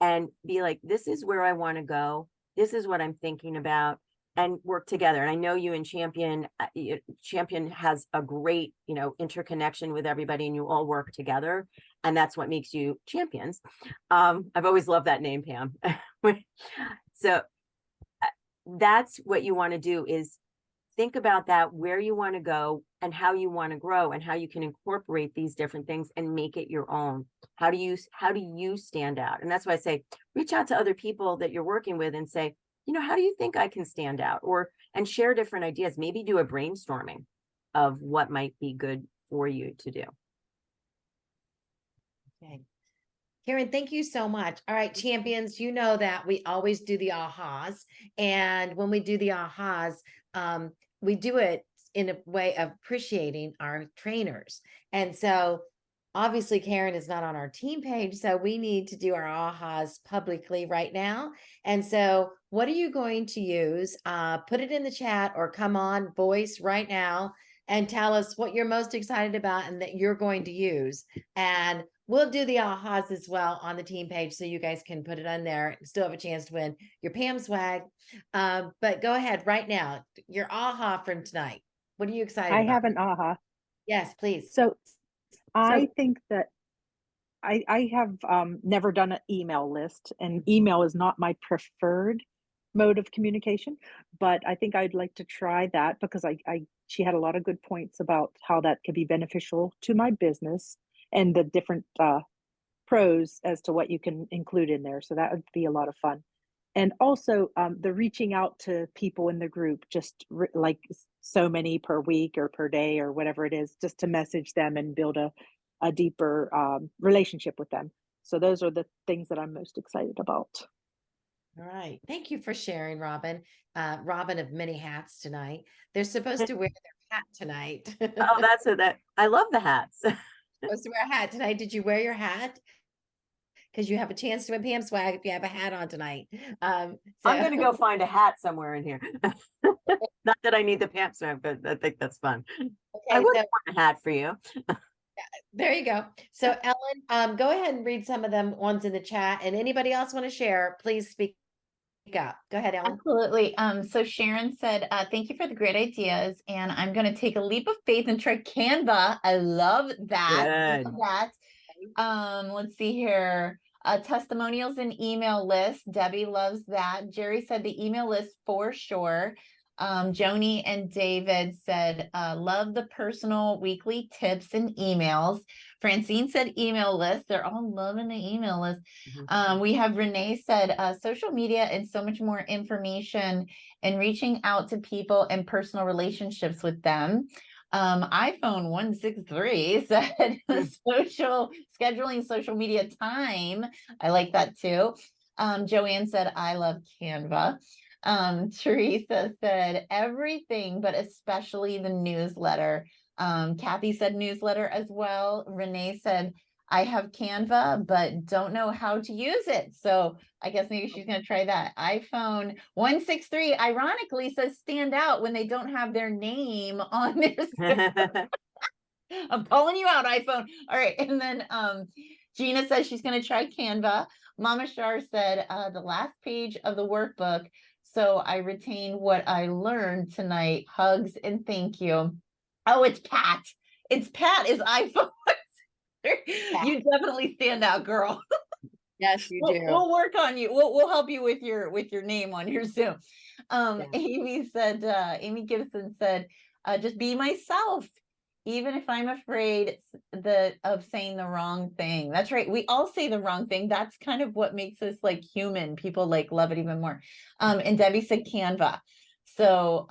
and be like, this is where I want to go. This is what I'm thinking about, and work together. And I know you and Champion has a great, you know, interconnection with everybody, and you all work together. And that's what makes you champions. I've always loved that name, Pam. So that's what you want to do, is think about that, where you want to go and how you want to grow and how you can incorporate these different things and make it your own. How do you stand out? And that's why I say, reach out to other people that you're working with and say, you know, how do you think I can stand out? And share different ideas, maybe do a brainstorming of what might be good for you to do. Okay. Karen, thank you so much. All right, champions, you know that we always do the ahas. And when we do the ahas, we do it in a way of appreciating our trainers. And so obviously Karen is not on our team page, so we need to do our ahas publicly right now. And so what are you going to use? Put it in the chat or come on voice right now and tell us what you're most excited about and that you're going to use. And we'll do the ahas as well on the team page, so you guys can put it on there and still have a chance to win your Pam swag. But go ahead right now. Your aha from tonight. What are you excited I about? have an aha. Yes, please. So I think that I have never done an email list, and email is not my preferred mode of communication, but I think I'd like to try that because she had a lot of good points about how that could be beneficial to my business and the different pros as to what you can include in there. So that would be a lot of fun. And also the reaching out to people in the group, just like so many per week or per day or whatever it is, just to message them and build a deeper relationship with them. So those are the things that I'm most excited about. All right. Thank you for sharing, Robin. Robin of many hats tonight. They're supposed to wear their hat tonight. Oh, that's it. I love the hats. Supposed to wear a hat tonight. Did you wear your hat? Because you have a chance to win Pam swag if you have a hat on tonight. I'm going to go find a hat somewhere in here. Not that I need the Pam swag, but I think that's fun. Okay, I would want a hat for you. There you go. So Ellen, go ahead and read some of them ones in the chat, and anybody else want to share, please speak up. Go ahead, Ellen. Absolutely. So Sharon said, thank you for the great ideas. And I'm going to take a leap of faith and try Canva. I love that. Good. Love that. Let's see here. Testimonials and email lists. Debbie loves that. Jerry said the email list for sure. Joni and David said, love the personal weekly tips and emails. Francine said email list. They're all loving the email list. We have Renee said, social media and so much more information and reaching out to people and personal relationships with them. iPhone 163 said scheduling social media time. I like that too. Joanne said, I love Canva. Teresa said everything, but especially the newsletter. Kathy said newsletter as well. Renee said, I have Canva, but don't know how to use it. So I guess maybe she's going to try that. iPhone 163 ironically says stand out when they don't have their name on their I'm calling you out, iPhone. All right. And then Gina says she's going to try Canva. Mama Shar said the last page of the workbook. So I retain what I learned tonight. Hugs and thank you. Oh, it's Pat. It's Pat is iPhone. You definitely stand out, girl. Yes, you We'll, do. we'll work on you. We'll help you with your name on your Zoom. Yeah. Amy said, Amy Gibson said, just be myself, even if I'm afraid of saying the wrong thing. That's right. We all say the wrong thing. That's kind of what makes us like human. People like love it even more. And Debbie said Canva. So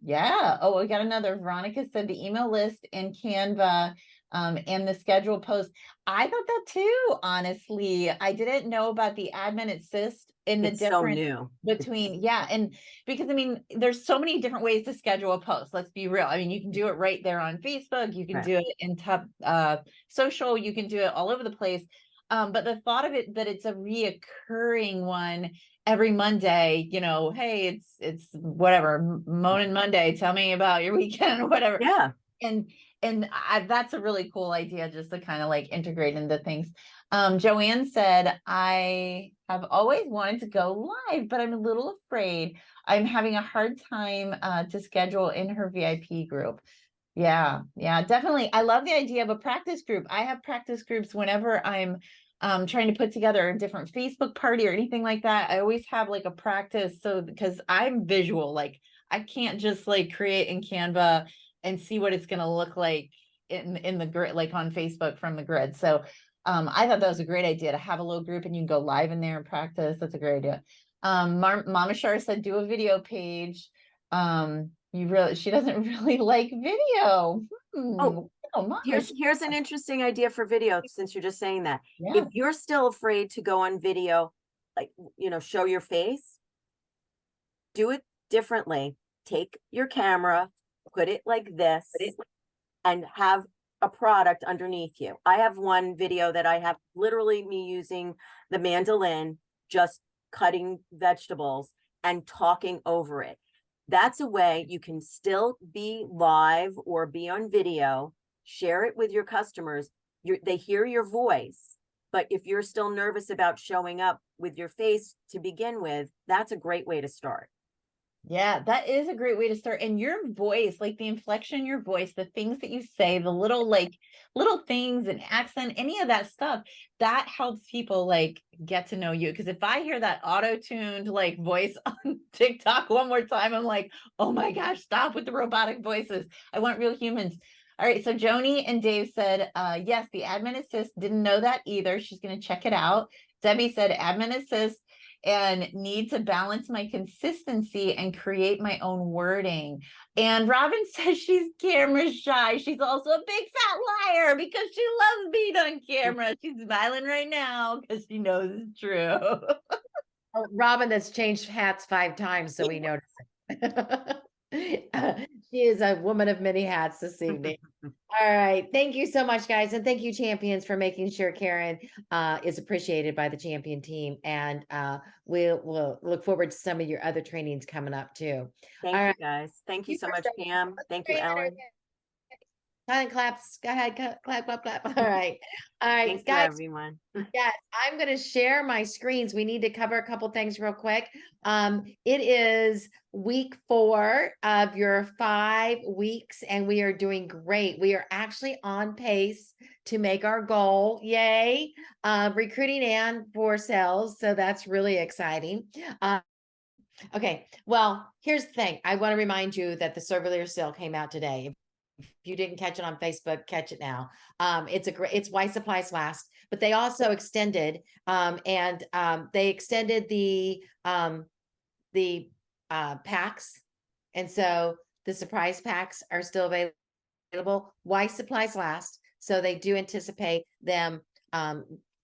yeah. Oh, we got another. Veronica said the email list and Canva. And the schedule post. I thought that too, honestly. I didn't know about the admin assist in the It's so difference new. between, yeah. And because I mean, there's so many different ways to schedule a post. Let's be real. I mean, you can do it right there on Facebook. You can Right. do it in top social. You can do it all over the place. But the thought of it that it's a reoccurring one every Monday, you know, hey, it's whatever, Moaning Monday. Tell me about your weekend or whatever. Yeah. And that's a really cool idea just to kind of like integrate into things. Joanne said, I have always wanted to go live, but I'm a little afraid. I'm having a hard time to schedule in her VIP group. Yeah, definitely. I love the idea of a practice group. I have practice groups whenever I'm trying to put together a different Facebook party or anything like that. I always have like a practice. So because I'm visual, like I can't just like create in Canva and see what it's going to look like in the grid, like on Facebook from the grid. So I thought that was a great idea to have a little group and you can go live in there and practice. That's a great idea. Mama Shar said do a video page. She doesn't really like video. Oh, Mama here's an interesting idea for video, since you're just saying that. Yeah. If you're still afraid to go on video, like, show your face, do it differently. Take your camera, put it like this, and have a product underneath you. I have one video that I have literally me using the mandolin, just cutting vegetables and talking over it. That's a way you can still be live or be on video, share it with your customers. They hear your voice, but if you're still nervous about showing up with your face to begin with, that's a great way to start. Yeah, that is a great way to start. And your voice, like the inflection in your voice, the things that you say, the little things and accent, any of that stuff, that helps people like get to know you. Because if I hear that auto-tuned like voice on TikTok one more time, I'm like, oh my gosh, stop with the robotic voices. I want real humans. All right, so Joni and Dave said, yes, the admin assist, didn't know that either. She's going to check it out. Debbie said admin assist and need to balance my consistency and create my own wording. And Robin says she's camera shy. She's also a big fat liar because she loves being on camera. She's smiling right now because she knows it's true. Oh, Robin that's changed hats 5 times, so we noticed it. She is a woman of many hats this evening. All right. Thank you so much, guys. And thank you, champions, for making sure Karen is appreciated by the champion team. And we'll look forward to some of your other trainings coming up too. Thank All you, right. guys. Thank you so Super much, stoked. Pam. Thank you, Ellen. Silent claps. Go ahead. Clap, clap, clap. All right. All right, Thank you, guys. everyone. Yes, I'm going to share my screens. We need to cover a couple things real quick. It is week 4 of your 5 weeks, and we are doing great. We are actually on pace to make our goal. Yay. Recruiting and for sales. So that's really exciting. Okay. Well, here's the thing. I want to remind you that the Servalier sale came out today. If you didn't catch it on Facebook, catch it now. It's why supplies last, but they also extended they extended the packs. And so the surprise packs are still available. Why supplies last. So they do anticipate them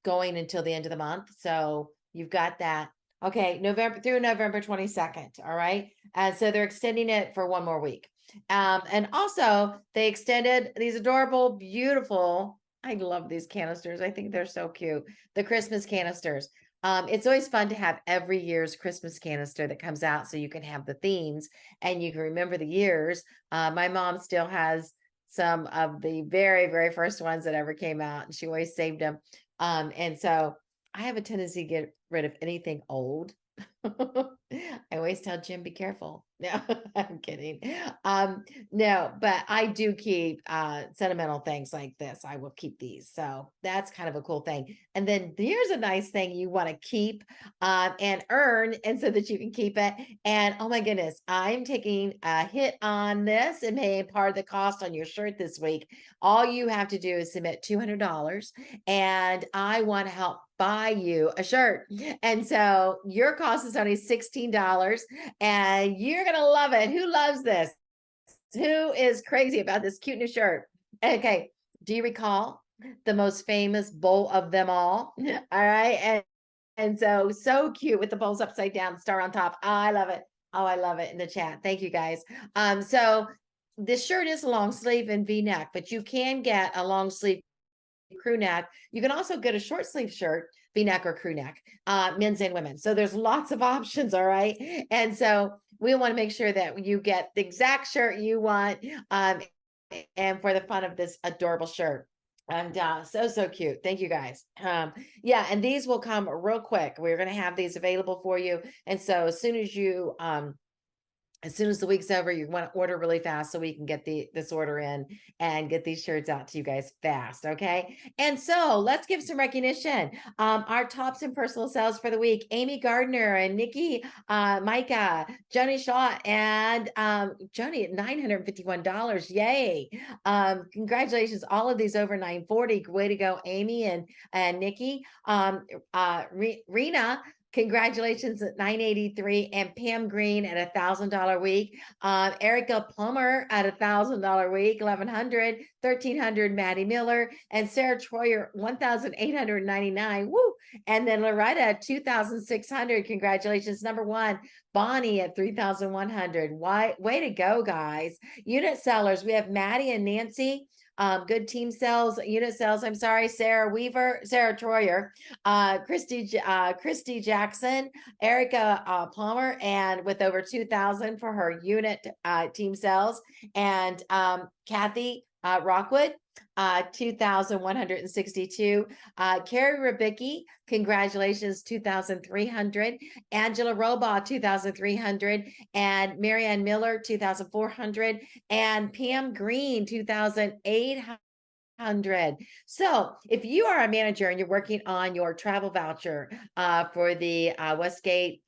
going until the end of the month. So you've got that. Okay, November through November 22nd. All right. So they're extending it for 1 more week. And also they extended these adorable, beautiful, I love these canisters. I think they're so cute. The Christmas canisters. It's always fun to have every year's Christmas canister that comes out so you can have the themes and you can remember the years. My mom still has some of the very, very first ones that ever came out, and she always saved them. And so I have a tendency to get rid of anything old. I always tell Jim, be careful. No, I'm kidding. No, but I do keep sentimental things like this. I will keep these. So that's kind of a cool thing. And then here's a nice thing you want to keep and earn, and so that you can keep it. And oh my goodness, I'm taking a hit on this and paying part of the cost on your shirt this week. All you have to do is submit $200, and I want to help buy you a shirt. And so your cost is only $16, and you're going to love it. Who loves this? Who is crazy about this cute new shirt? Okay. Do you recall the most famous bowl of them all? All right. And so cute with the bowls upside down, star on top. I love it. Oh, I love it in the chat. Thank you guys. So this shirt is a long sleeve and V-neck, but you can get a long sleeve crew neck. You can also get a short sleeve shirt, V-neck or crew neck, men's and women. So there's lots of options. All right. And so we want to make sure that you get the exact shirt you want. And for the fun of this adorable shirt. And so cute. Thank you guys. Yeah, and these will come real quick. We're going to have these available for you. And so as soon as the week's over, you want to order really fast so we can get this order in and get these shirts out to you guys fast. Okay. And so let's give some recognition. Our tops in personal sales for the week: Amy Gardner and Nikki, Micah, Joni Shaw, and Joni at $951. Yay. Congratulations. All of these over 940. Way to go, Amy and Nikki. Rena, congratulations at $983, and Pam Green at $1,000 week. Erica Plummer at $1,000 week, 1,100, 1,300, Maddie Miller, and Sarah Troyer, 1,899. Woo! And then Loretta at 2,600. Congratulations, number one. Bonnie at 3,100. Way to go, guys. Unit sellers, we have Maddie and Nancy. Good team sales, unit sales. I'm sorry, Sarah Troyer, Christy Jackson, Erica Plummer, and with over 2,000 for her unit team sales, and Kathy Rockwood, 2,162. Carrie Rabicki, congratulations, 2,300. Angela Robaugh, 2,300. And Marianne Miller, 2,400. And Pam Green, 2,800. So if you are a manager and you're working on your travel voucher for the Westgate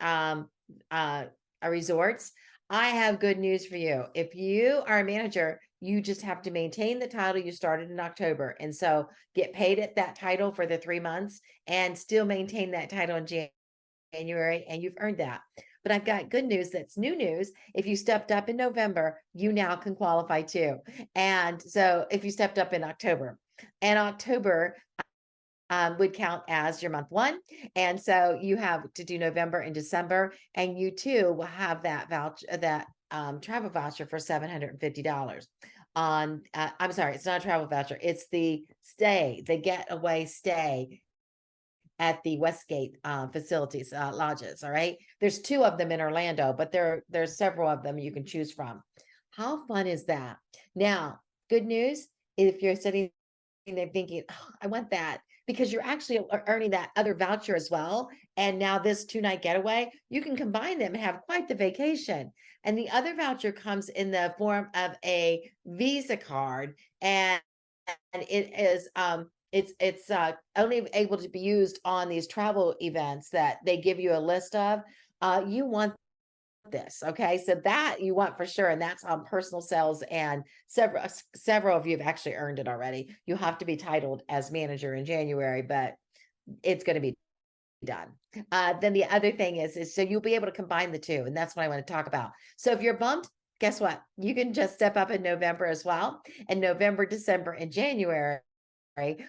resorts, I have good news for you. If you are a manager, you just have to maintain the title you started in October. And so get paid at that title for the 3 months and still maintain that title in January, and you've earned that. But I've got good news. That's new news. If you stepped up in November, you now can qualify too. And so if you stepped up in October, and October would count as your month one. And so you have to do November and December, and you too will have that voucher, that travel voucher for $750 on, I'm sorry, it's not a travel voucher. It's the getaway stay at the Westgate facilities, lodges. All right. There's 2 of them in Orlando, but there's several of them you can choose from. How fun is that? Now, good news, if you're sitting there thinking, oh, I want that, because you're actually earning that other voucher as well. And now this 2-night getaway, you can combine them and have quite the vacation. And the other voucher comes in the form of a Visa card, and it is it's only able to be used on these travel events that they give you a list of. You want this, okay? So that you want for sure, and that's on personal sales, and several of you have actually earned it already. You have to be titled as manager in January, but it's going to be done. Then the other thing is so you'll be able to combine the 2, and that's what I want to talk about. So if you're bumped, guess what? You can just step up in November as well, and November, December, and January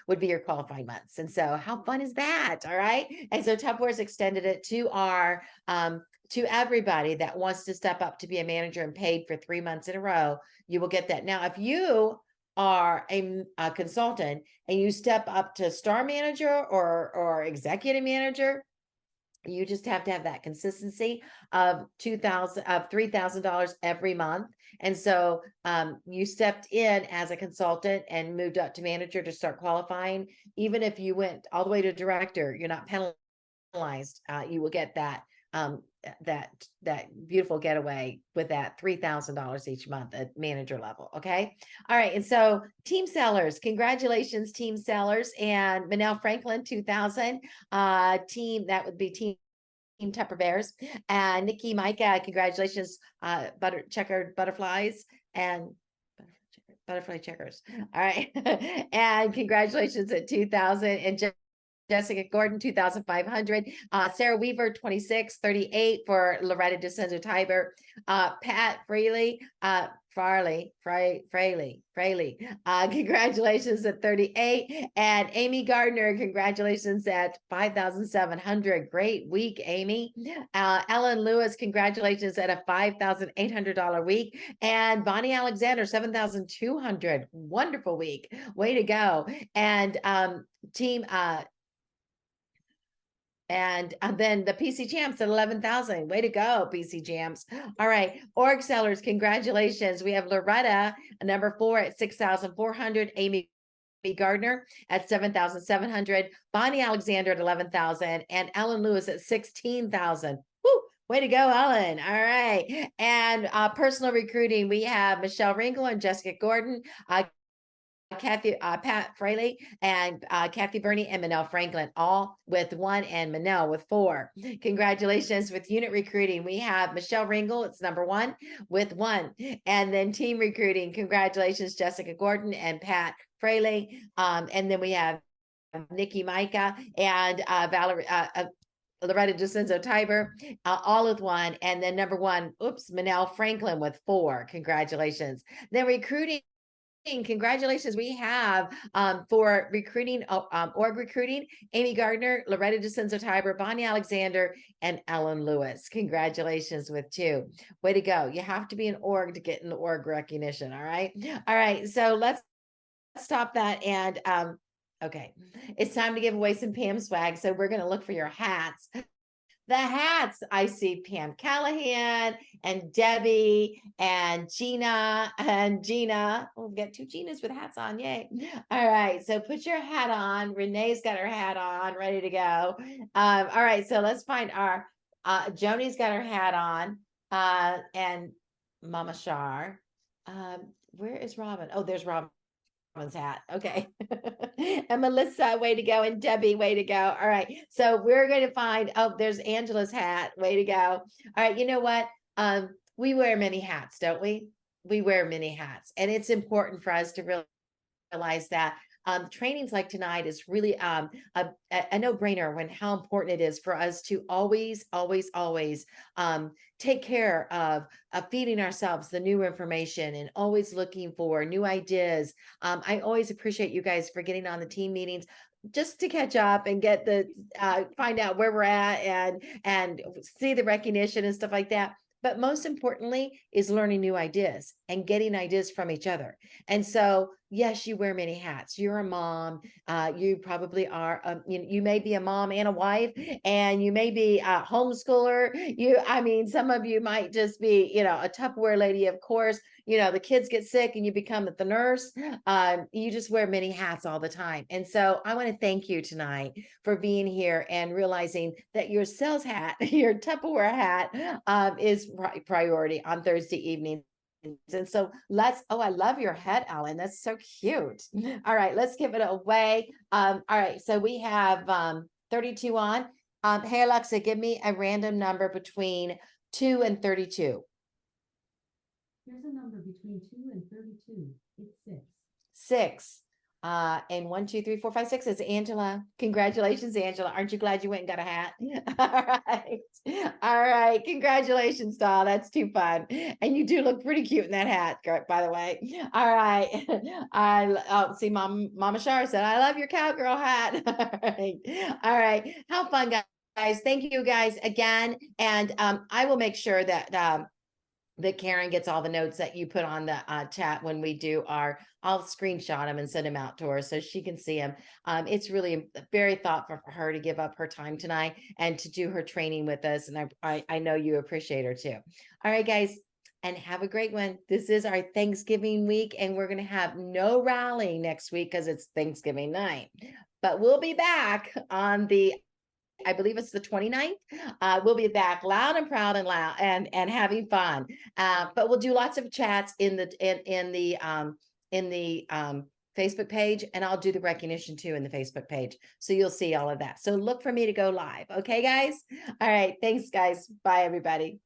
would be your qualifying months. And so how fun is that? All right. And so Tupperware's extended it to our to everybody that wants to step up to be a manager and paid for 3 months in a row, you will get that. Now, if you are a consultant and you step up to star manager or executive manager, you just have to have that consistency of $3,000 every month. And so you stepped in as a consultant and moved up to manager to start qualifying. Even if you went all the way to director, you're not penalized. You will get that that beautiful getaway with that $3,000 each month at manager level. Okay. All right. And so team sellers, congratulations, team sellers, and Manel Franklin, 2000 team, that would be team Tupper Bears, and Nikki Micah, congratulations, checkered butterflies and butterfly checkers. All right. And congratulations at 2000, and Jessica Gordon, 2,500. Sarah Weaver, 2638 for Loretta DeCenzo Tiber. Pat Fraley, congratulations at 38. And Amy Gardner, congratulations at 5,700. Great week, Amy. Ellen Lewis, congratulations at a $5,800 week. And Bonnie Alexander, 7,200. Wonderful week. Way to go. And team and then the PC Champs at 11,000. Way to go, PC Champs. All right. Org sellers, congratulations. We have Loretta, number 4 at 6,400. Amy Gardner at 7,700. Bonnie Alexander at 11,000. And Ellen Lewis at 16,000. Woo! Way to go, Ellen. All right. And personal recruiting, we have Michelle Ringel and Jessica Gordon. Kathy, Pat Fraley, and Kathy Burney and Manel Franklin, all with 1, and Manel with 4. Congratulations with unit recruiting. We have Michelle Ringel, it's number 1 with 1. And then team recruiting, congratulations, Jessica Gordon and Pat Fraley. And then we have Nikki Micah and Valerie, Loretta DeCenzo Tiber, all with 1. And then number 1, Manel Franklin with 4. Congratulations. Then recruiting, congratulations, we have for recruiting, org recruiting, Amy Gardner, Loretta DeCenzo Tiber, Bonnie Alexander, and Ellen Lewis. Congratulations with 2. Way to go. You have to be an org to get an org recognition. All right. All right. So let's stop that. And okay, it's time to give away some Pam swag. So we're going to look for your hats. The hats, I see Pam Callahan and Debbie and Gina. We'll get 2 Ginas with hats on. Yay. All right. So put your hat on. Renee's got her hat on, ready to go. All right. So let's find our, Joni's got her hat on, and Mama Shar. Where is Robin? Oh, there's Robin's hat. Okay. And Melissa, way to go. And Debbie, way to go. All right. So we're going to find, oh, there's Angela's hat. Way to go. All right. You know what? We wear many hats, don't we? We wear many hats. And it's important for us to realize that trainings like tonight is really a no-brainer when how important it is for us to always take care of feeding ourselves the new information and always looking for new ideas. I always appreciate you guys for getting on the team meetings just to catch up and get the find out where we're at and see the recognition and stuff like that. But most importantly is learning new ideas and getting ideas from each other. And so, yes, you wear many hats. You're a mom. You probably are. You may be a mom and a wife, and you may be a homeschooler. Some of you might just be, a Tupperware lady. Of course, the kids get sick and you become the nurse. You just wear many hats all the time. And so I want to thank you tonight for being here and realizing that your sales hat, your Tupperware hat, is priority on Thursday evening. And so I love your head, Ellen. That's so cute. All right, let's give it away. All right, so we have 32 on. Hey, Alexa, give me a random number between 2 and 32. Here's a number between 2 and 32. It's 6. 6. And 1, 2, 3, 4, 5, 6 is Angela. Congratulations, Angela. Aren't you glad you went and got a hat? All right. Congratulations, doll. That's too fun. And you do look pretty cute in that hat, by the way. All right. See, Mama Shar said, I love your cowgirl hat. All right. All right. How fun, guys. guys. Thank you guys again. And I will make sure that that Karen gets all the notes that you put on the chat when we do I'll screenshot them and send them out to her so she can see them. It's really very thoughtful for her to give up her time tonight and to do her training with us. And I know you appreciate her too. All right, guys, and have a great one. This is our Thanksgiving week, and we're going to have no rally next week because it's Thanksgiving night. But we'll be back on I believe it's the 29th. We'll be back loud and proud and loud and having fun. But we'll do lots of chats in the Facebook page, and I'll do the recognition too in the Facebook page. So you'll see all of that. So look for me to go live. Okay, guys? All right. Thanks, guys. Bye, everybody.